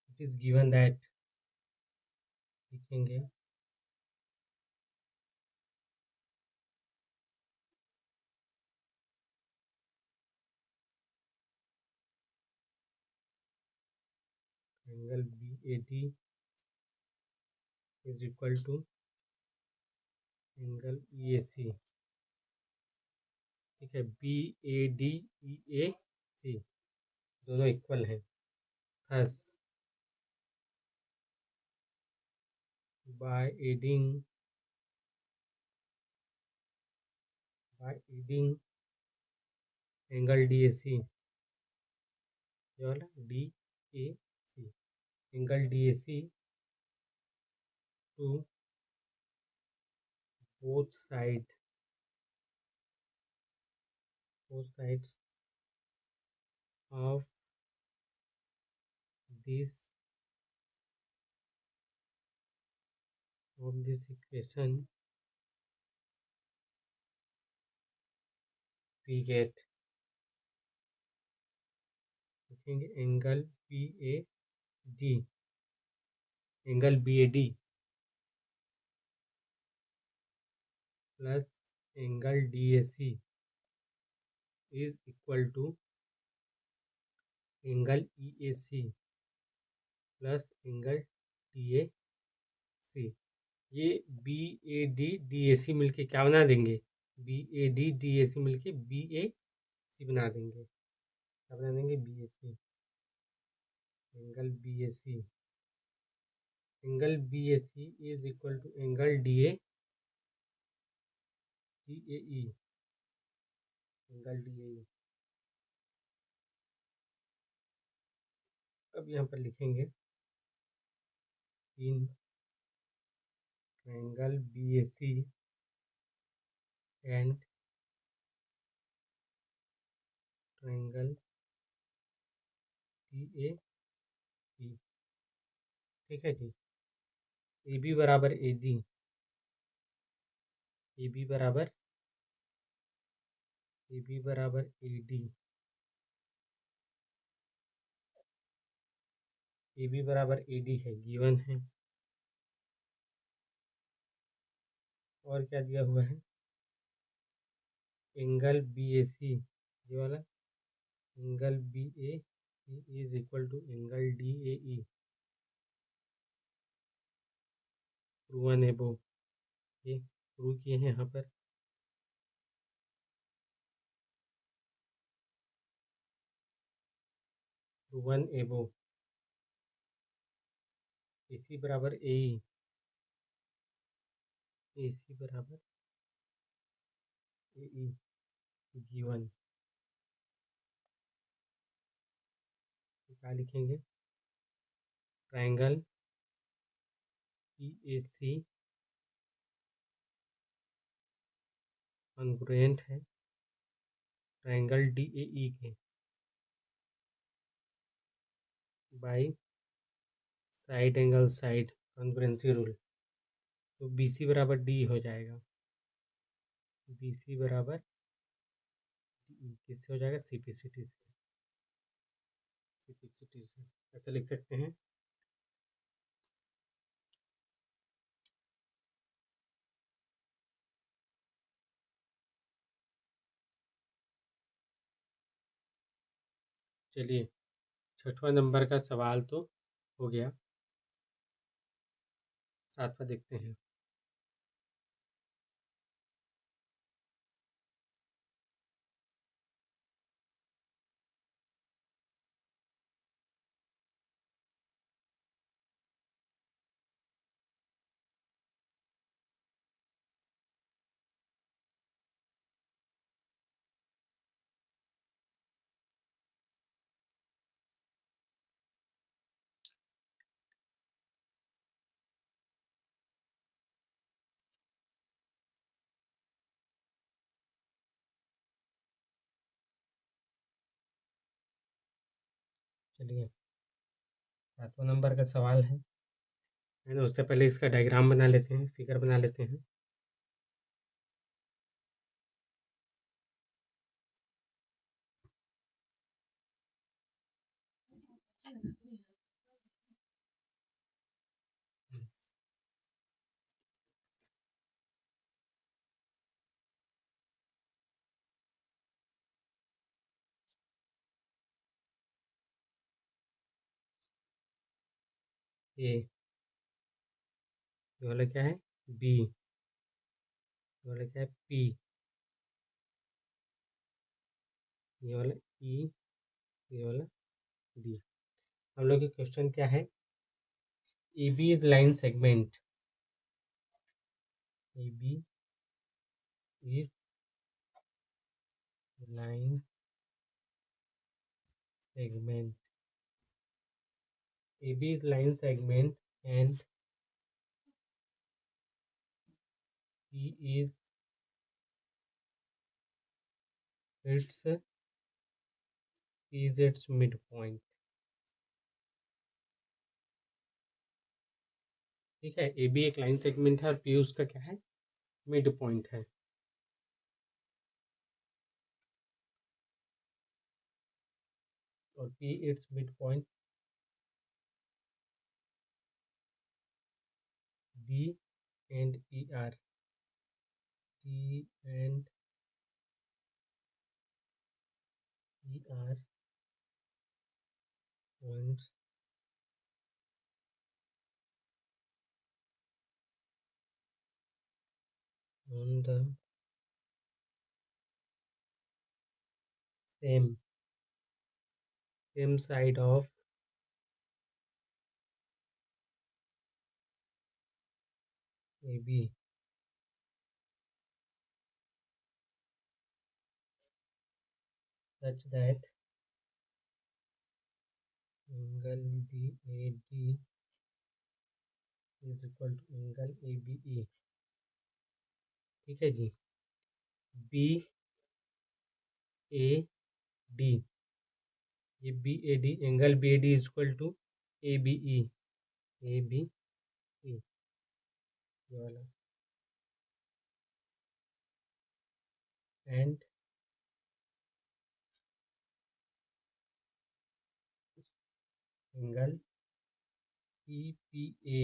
It is given that लिखेंगे angle BAD is equal to angle EAC। ठीक है, BAD EAC दोनों इक्वल हैं। Thus by adding angle DAC ये वाला DAC angle DAC to both sides of this equation we get लिखेंगे angle BAD plus angle DAC is equal to angle EAC plus angle DAC। ये BAD DAC मिलके क्या बना देंगे? BAD DAC मिलके BAC बना देंगे। क्या बना देंगे? BAC। Angle BAC is equal to angle DAE angle DAE। अब यहाँ पर लिखेंगे in triangle BAC and triangle DAE। ठीक है जी, AB बराबर AD, AB बराबर ए बी बराबर ए डी, ए बी बराबर ए डी है, गिवन है। और क्या दिया हुआ है, एंगल बी ए सी, ये वाला angle B A is equal to angle D A E, proven above, ये प्रूव किए हैं यहाँ पर। प्रूवन एबो, ए सी बराबर ए ई, ए सी बराबर ए ई, गिवन। क्या लिखेंगे, triangle P A C congruent है ट्राइंगल डी ए ई के by side angle side congruency rule. तो बी सी बराबर डी हो जाएगा, बी सी बराबर डी, किससे हो जाएगा, सी पी सी टी से, सी पी सी टी से ऐसे लिख सकते हैं। चलिए 6वां नंबर का सवाल तो हो गया, 7वां देखते हैं। चलिए 7वां नंबर का सवाल है, उससे पहले इसका डायग्राम बना लेते हैं, फिगर बना लेते हैं। ये वाला क्या है, बी, ये वाला क्या है, पी, ये वाला ई, ये वाला डी। हम लोग के क्वेश्चन क्या है, A B line segment, A B is line segment, AB is line segment and P is its midpoint। ठीक है, AB एक लाइन सेगमेंट है और P उसका क्या है, मिड पॉइंट है। और P it's mid point, D and E are, D and E are points on the same side of AB such that angle BAD is equal to angle ABE। ठीक है जी, बी ए डी, ये B A D, angle B A D is equal to A B E, A B E, ये वाला, and angle EPA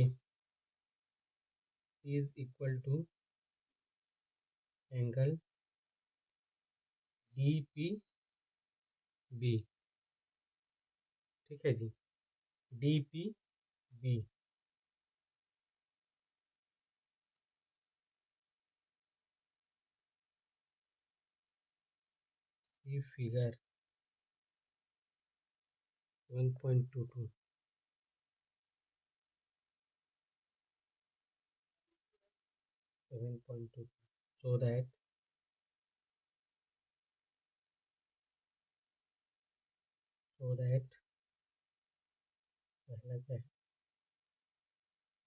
is equal to angle DPB। ठीक है जी, DPB। ये फिगर 1.22 7.2 so that पहला क्या है,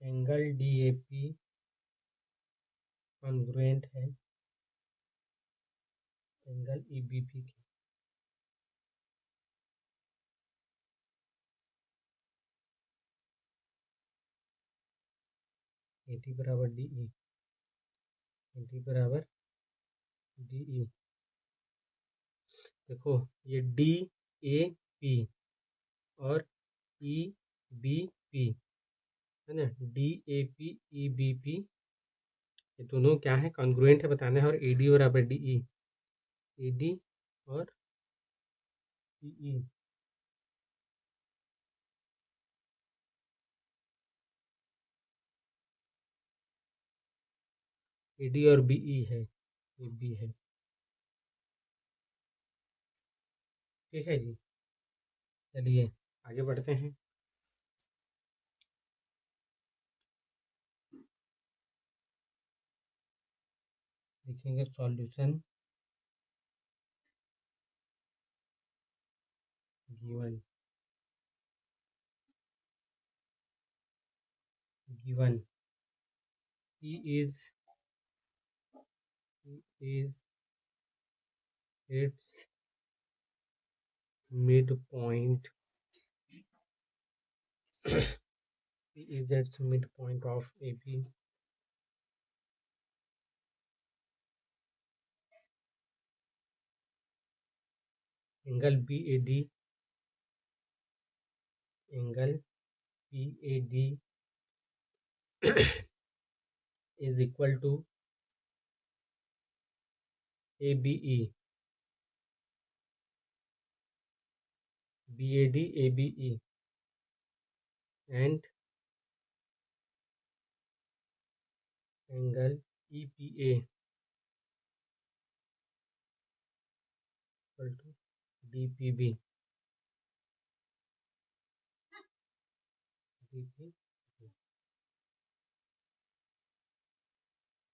एंगल DAP कॉन्ग्रुएंट है एंगल EBP के। AD बराबर DE, AD बराबर DE। देखो ये DAP और EBP है ना, DAP EBP ये दोनों क्या है, कॉन्ग्रुएंट है बताना है, और AD बराबर DE, AD और EE। AD और BE है, ये B है। ठीक है जी, चलिए आगे बढ़ते हैं। देखेंगे solution given E is its midpoint E is its midpoint of AB angle BAD is equal to ABE BAD ABE and angle EPA equal to DPB।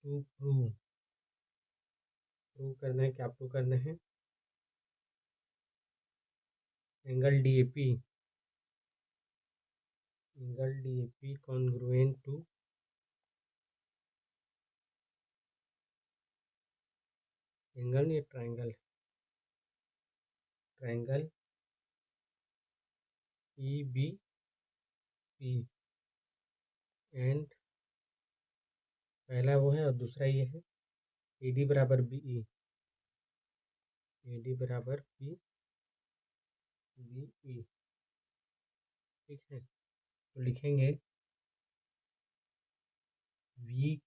To prove करना है, क्या प्रूव करना है, angle DAP congruent to angle, ये ट्रायंगल EBP एंड पहला वो है और दूसरा ये है AD बराबर BE, AD बराबर BE। ठीक है, तो लिखेंगे we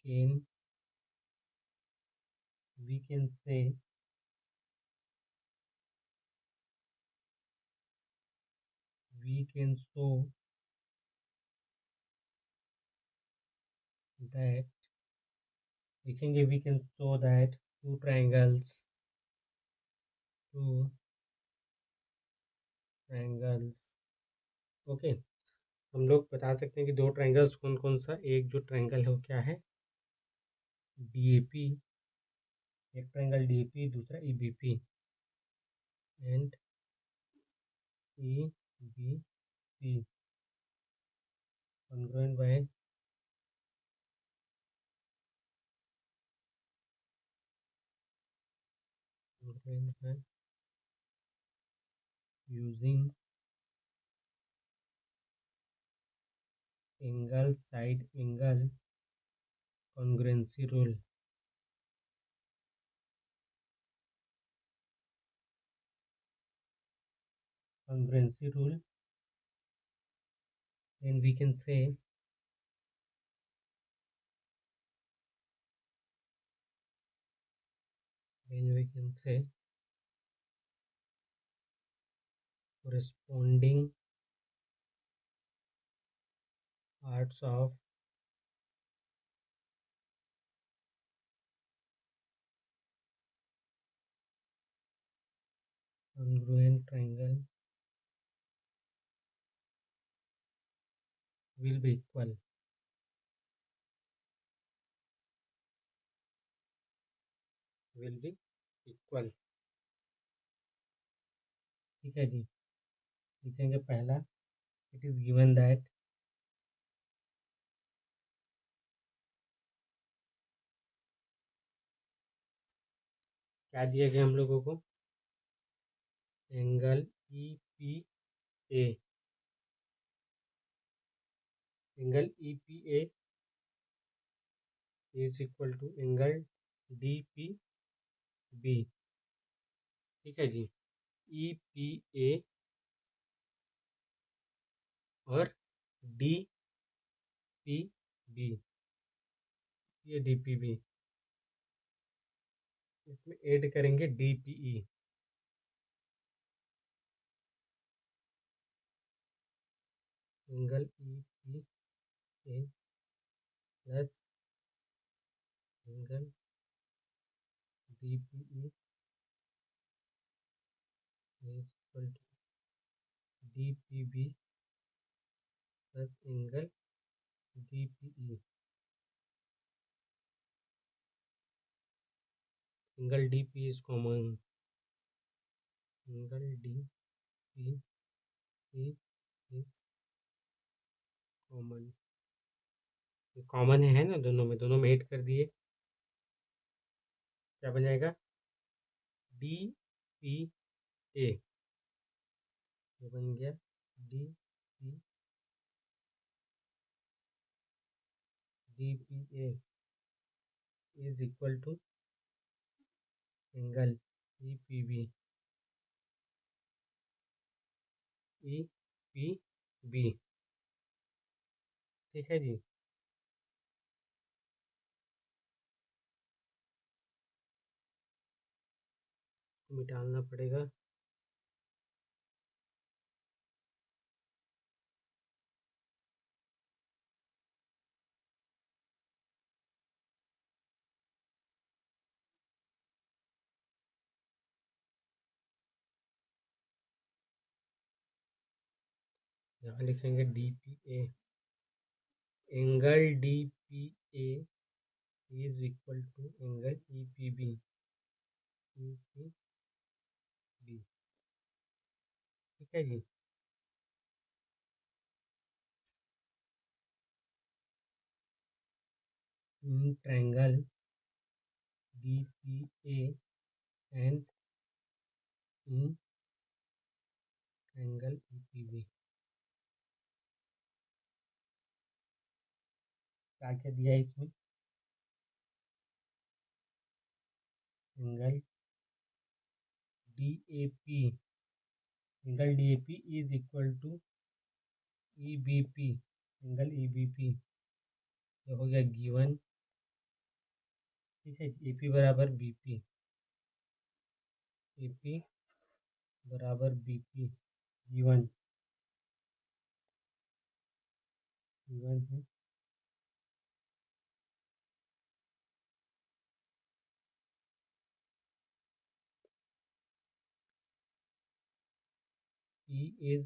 can say we can show that लिखेंगे we can show that two triangles okay. हम लोग बता सकते हैं कि दो ट्रायंगल्स कौन कौन सा, एक जो ट्रायंगल है वो क्या है, DAP, एक ट्रायंगल DAP दूसरा EBP and EBP congruent by using angle side angle congruency rule। then we can say corresponding parts of congruent triangle will be equal. ठीक है जी, लिखेंगे पहला, इट इज गिवन दैट क्या दिया गया हम लोगों को, angle E P A, angle E P A is equal to angle D P B. ठीक है जी, ई पी ए और डी पी बी, ये डी पी बी, इसमें ऐड करेंगे D P E, angle E P A plus angle D P E is equal to D P B plus angle D P E. Angle D P is common, angle D P E is common, ये कॉमन है ना, दोनों में ऐड कर दिए, क्या बन जाएगा, डी पी ए, ये बन गया D P A is equal to angle E P B, E P B. ठीक है जी, मिटाना पड़ेगा, यहाँ लिखेंगे D P A, angle D P A is equal to angle E P B, E P B. ठीक है जी, in triangle D P A and in triangle E P B, क्या क्या दिया है इसमें, angle D A P, angle D A P is equal to E B P, angle E B P, ये हो गया गिवन। ठीक है, ए पी बराबर बी पी, ए पी बराबर बी पी, गिवन है। E is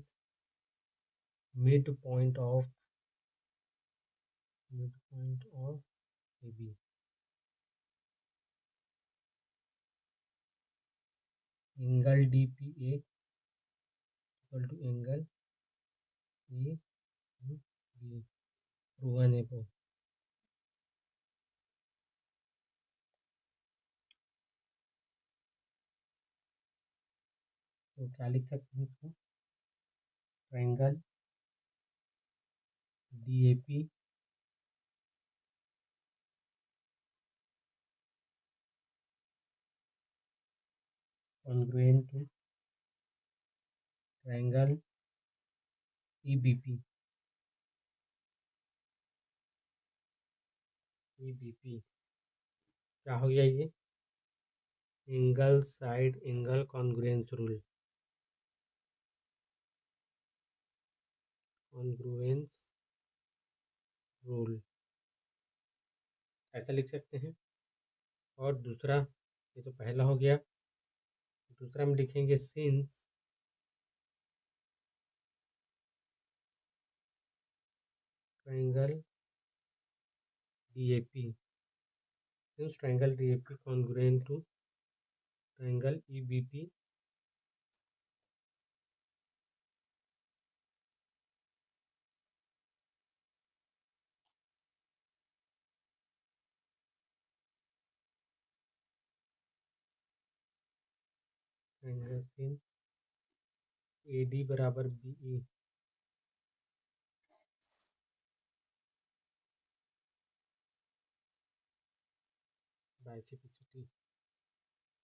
midpoint of AB, angle D P A equal to angle A B, proven है वो। तो क्या लिख सकते हैं इसको, triangle D A P congruent to triangle E B P, EBP क्या हो गया ये? Angle side angle congruence rule. Congruence rule ऐसा लिख सकते हैं। और दूसरा, ये तो पहला हो गया, दूसरा हम लिखेंगे since triangle DAP, since triangle DAP congruent to triangle EBP triangle since AD बराबर BE बाइसेप्सिटी।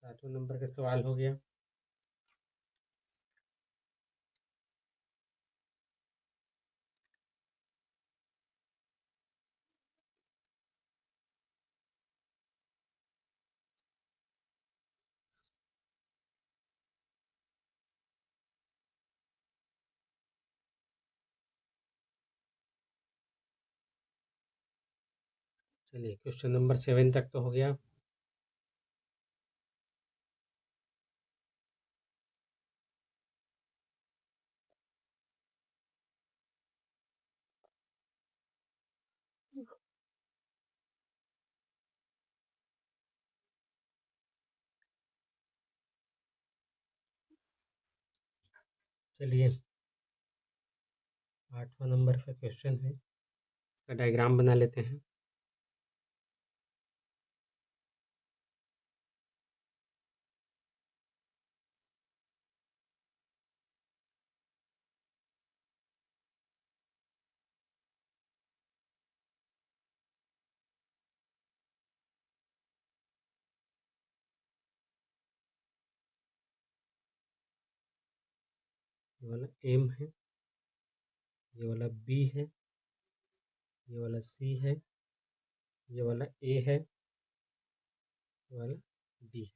7वें नंबर का सवाल हो गया। चलिए क्वेश्चन नंबर 7 तक तो हो गया। चलिए 8वां नंबर का क्वेश्चन है, इसका डायग्राम बना लेते हैं। ये वाला M है, ये वाला B है, ये वाला C है, ये वाला A है, ये वाला D है।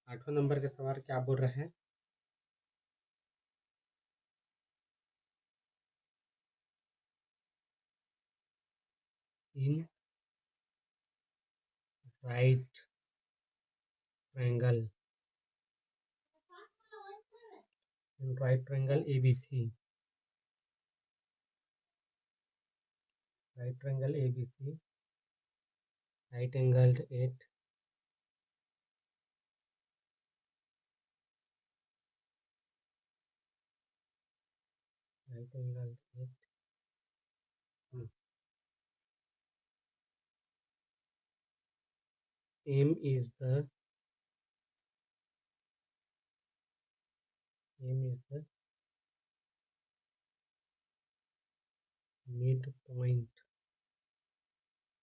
8वां नंबर का सवाल क्या बोल रहा है? In right triangle, in right triangle ABC, right triangle ABC, right angled at right angled at M is the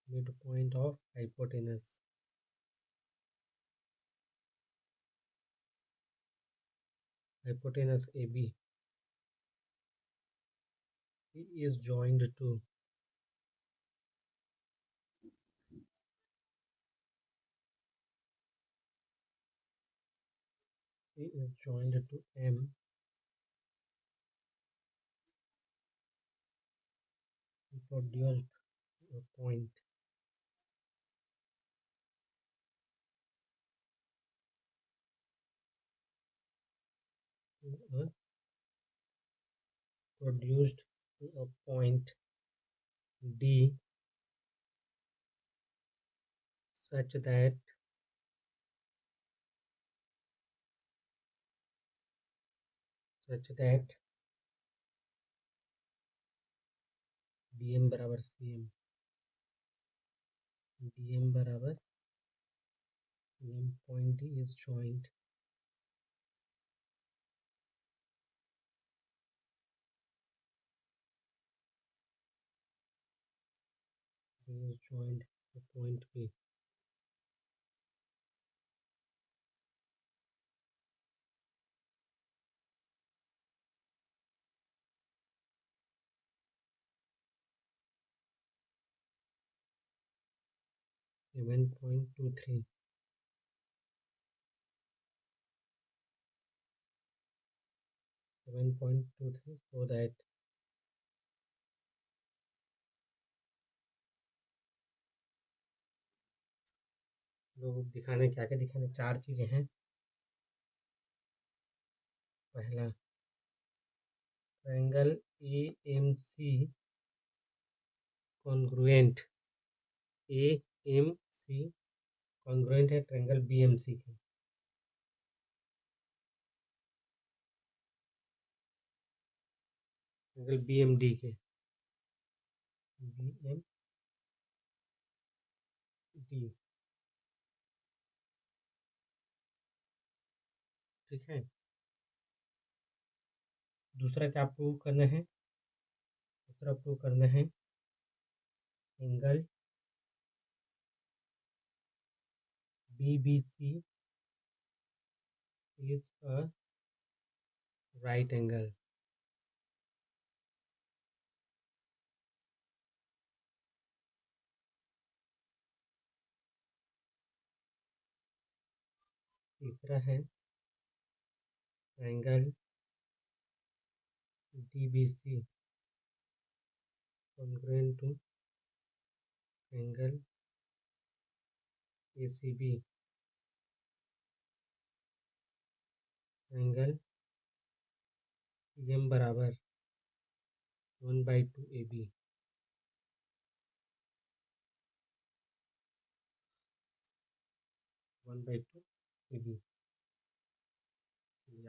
midpoint of hypotenuse AB is joined to M produced a point uh, produced a point D such that DM बराबर CM, DM बराबर CM, point D is joined to point B. 7.23 so that लोग दिखाने क्या क्या दिखाने, चार चीज़ें हैं। पहला triangle AMC congruent, AMC congruent है ट्रायंगल BMC के। ट्रायंगल BMD के, BMD। ठीक है, दूसरा क्या प्रूव करना है? दूसरा प्रूव करना है angle BBC is a right angle। तीसरा है angle DBC congruent to angle ACB, angle PM बराबर 1/2 AB।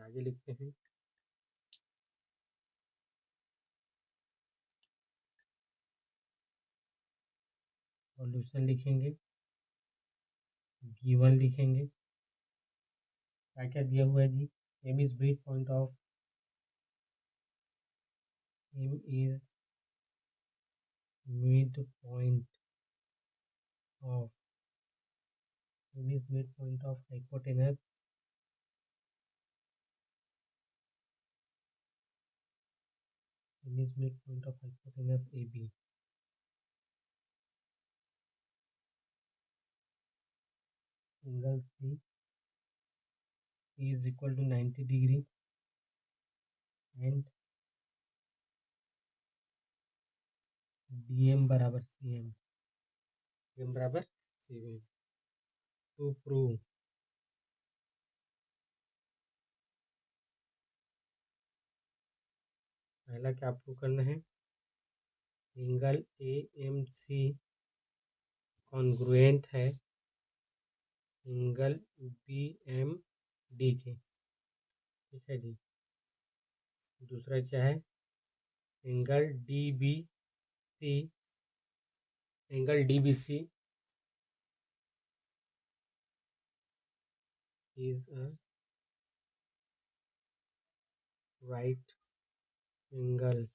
आगे लिखते हैं सॉल्यूशन लिखेंगे, गिवन लिखेंगे। क्या क्या दिया हुआ है जी? M is midpoint of hypotenuse AB। Angle C is equal to 90 degree and DM बराबर CM, DM बराबर CM। टू प्रूव पहला क्या प्रूव करना है? एंगल AMC कॉन्ग्रुएंट है एंगल BMD के। ठीक है जी। दूसरा क्या है? Angle DBC is a right angle।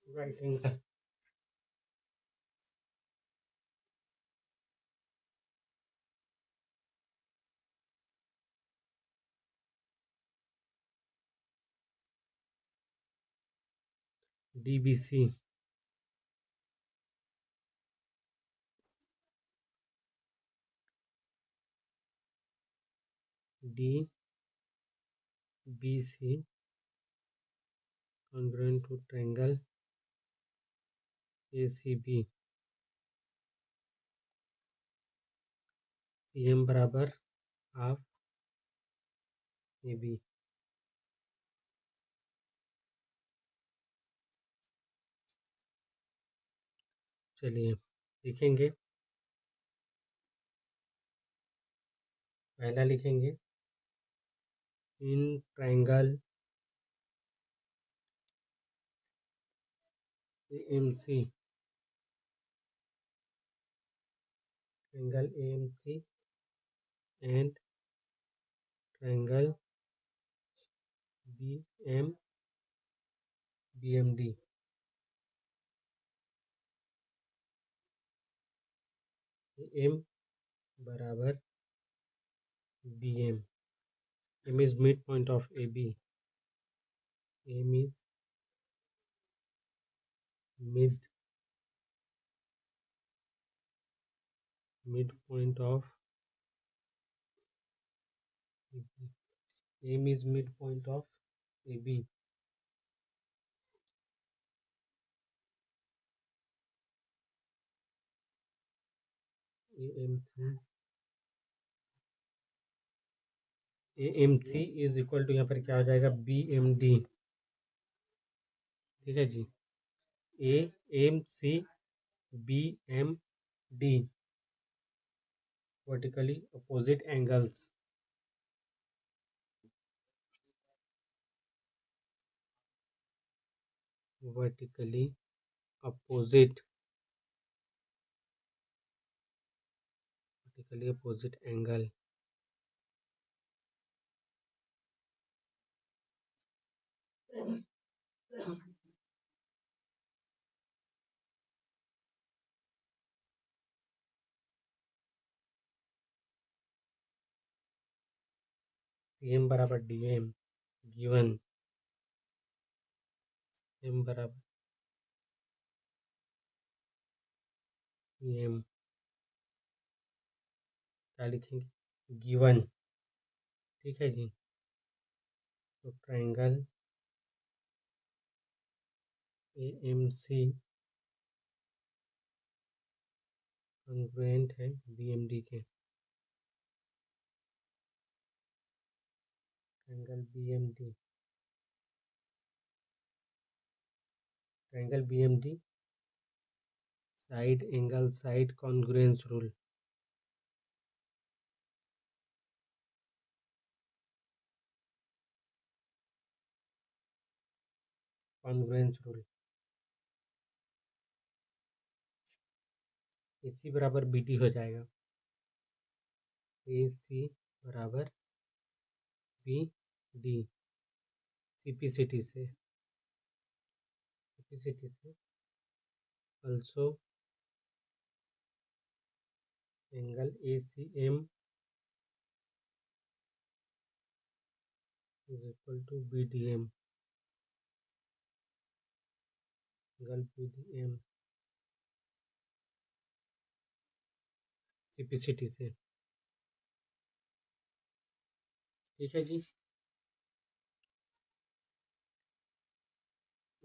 Right angle DBC congruent to triangle ACB, CM बराबर हाफ AB। चलिए लिखेंगे, पहला लिखेंगे in triangle AMC and triangle BMD, M बराबर BM। M is midpoint of AB, M is midpoint of AM is midpoint of AB. AMC is equal to यहाँ पर क्या हो जाएगा BMD। ठीक है जी, AMC BMD vertically opposite angles. Vertically opposite angle. CM बराबर DM गिवन M बराबर EM। क्या लिखेंगे गिवन। ठीक है जी, तो ट्रायंगल AMC कॉन्ग्रुएंट है BMD के। Triangle BMD side angle side congruence rule. Congruence rule AC बराबर BD हो जाएगा। AC बराबर BD CPCT से also angle ACM is equal to BDM। angle BDM CPCT से। ठीक है जी,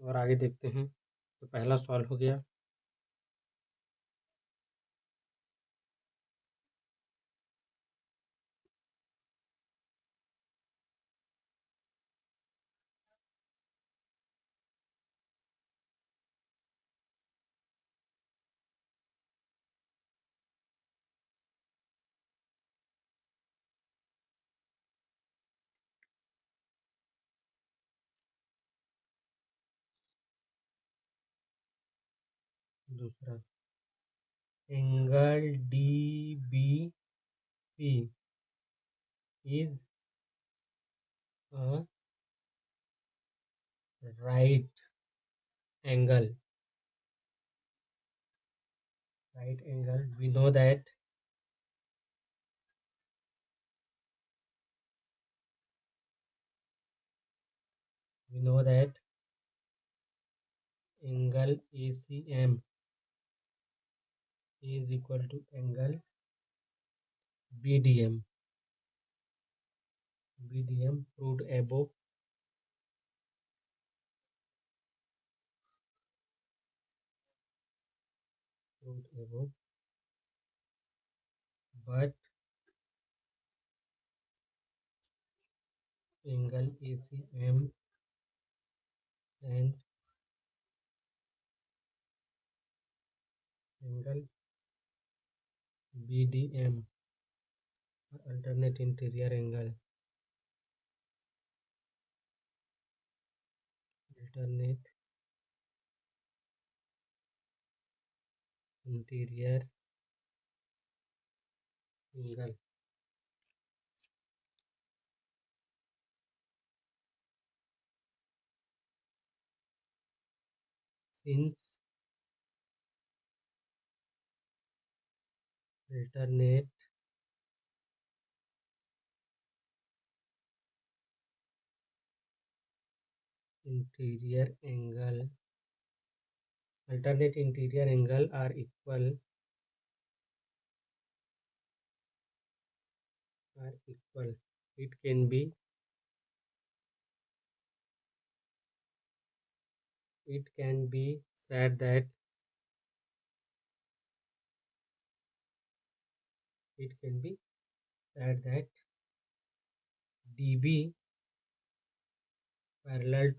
और आगे देखते हैं। तो पहला सॉल्व हो गया। दूसरा angle DBC is a right angle। We know that angle ACM is equal to angle BDM proved above। But angle ACM and angle BDM are alternate interior angle। Since alternate interior angle alternate interior angle are equal it can be said that dB parallel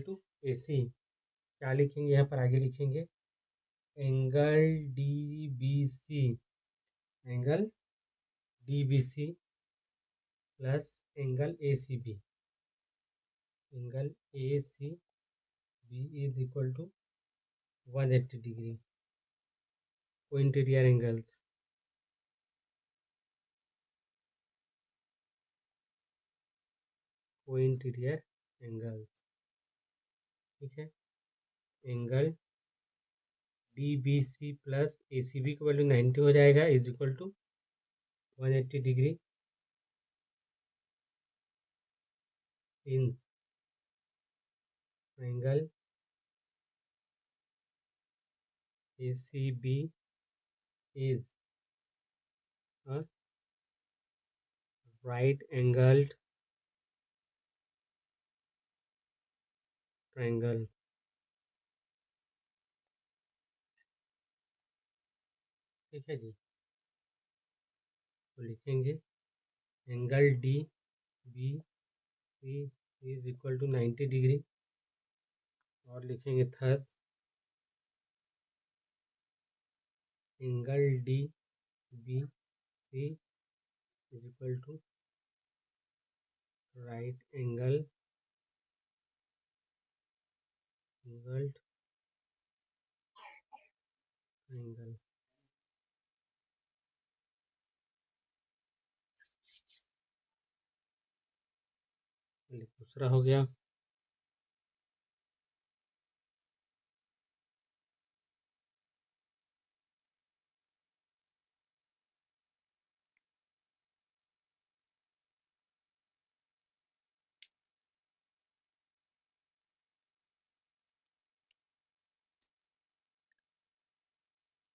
to AC क्या लिखेंगे यहाँ पर आगे लिखेंगे angle DBC plus angle ACB is equal to 180 degree को इंटीरियर एंगल्स ठीक है एंगल DBC प्लस ACB का वैल्यू 90 हो जाएगा is equal to 180 degree in angle ACB is a right angled triangle ठीक है जी तो लिखेंगे angle DBC is equal to 90 degree और लिखेंगे thus angle DBC is equal to right angle triangle दूसरा हो गया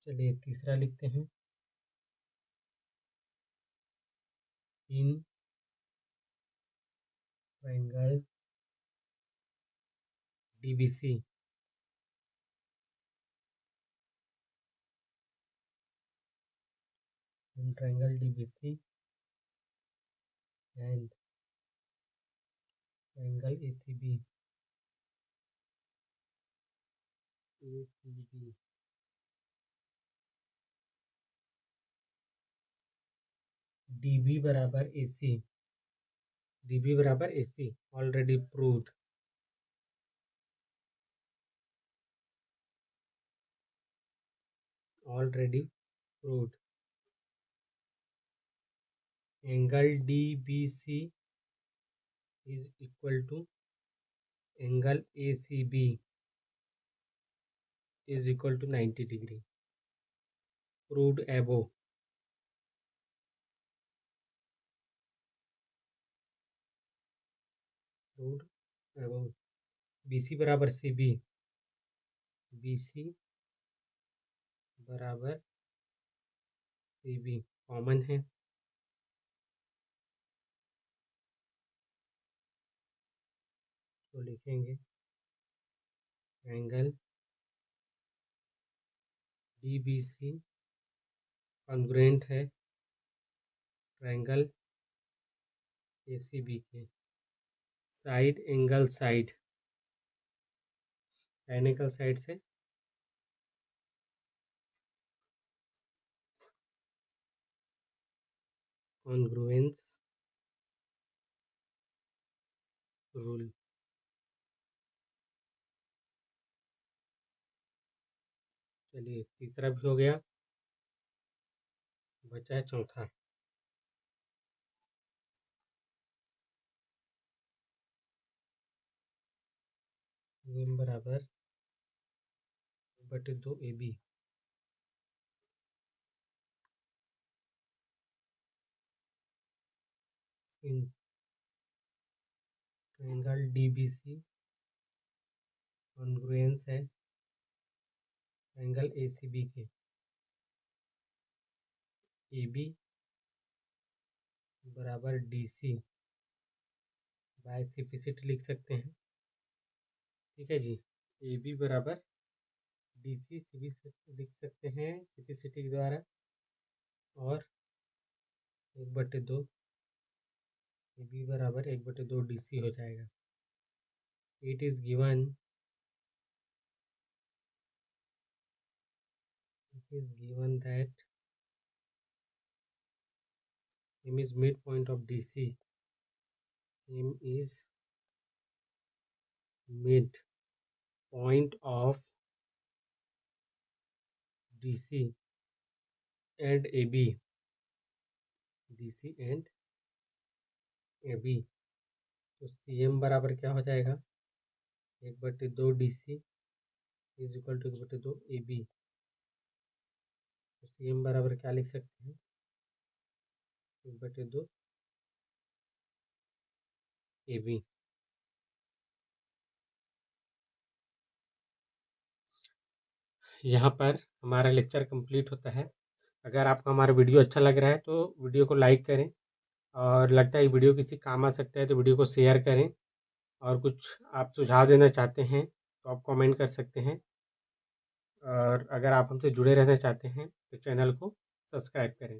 चलिए तीसरा लिखते हैं in triangle DBC in triangle DBC and triangle ACB DB बराबर AC already proved angle DBC is equal to angle ACB is equal to 90 degree proved above BC बराबर CB कॉमन है तो लिखेंगे एंगल DBC कॉन्ग्रुएंट है ट्रायंगल ACB के साइड एंगल साइड से कॉन्ग्रुएंस रूल चलिए तीसरा भी हो गया बचा है चौथा बराबर 2 AB इन ट्रायंगल DBC कॉन्ग्रुएंस है एंगल ACB के। AB बराबर DC बाय सिपिसिटी लिख सकते हैं। ठीक है जी, AB बराबर DC लिख सकते हैं सिपिसिटी के द्वारा, और 1/2 AB बराबर 1/2 DC हो जाएगा। It is given that M is midpoint of DC. M is midpoint of DC and AB. DC and AB. तो CM बराबर क्या हो जाएगा? 1/2 DC is equal to 1/2 AB। तो CM बराबर क्या लिख सकते हैं? 1/2 AB। यहाँ पर हमारा लेक्चर कंप्लीट होता है। अगर आपको हमारा वीडियो अच्छा लग रहा है तो वीडियो को लाइक करें, और लगता है वीडियो किसी काम आ सकता है तो वीडियो को शेयर करें, और कुछ आप सुझाव देना चाहते हैं तो आप कमेंट कर सकते हैं, और अगर आप हमसे जुड़े रहना चाहते हैं तो चैनल को सब्सक्राइब करें।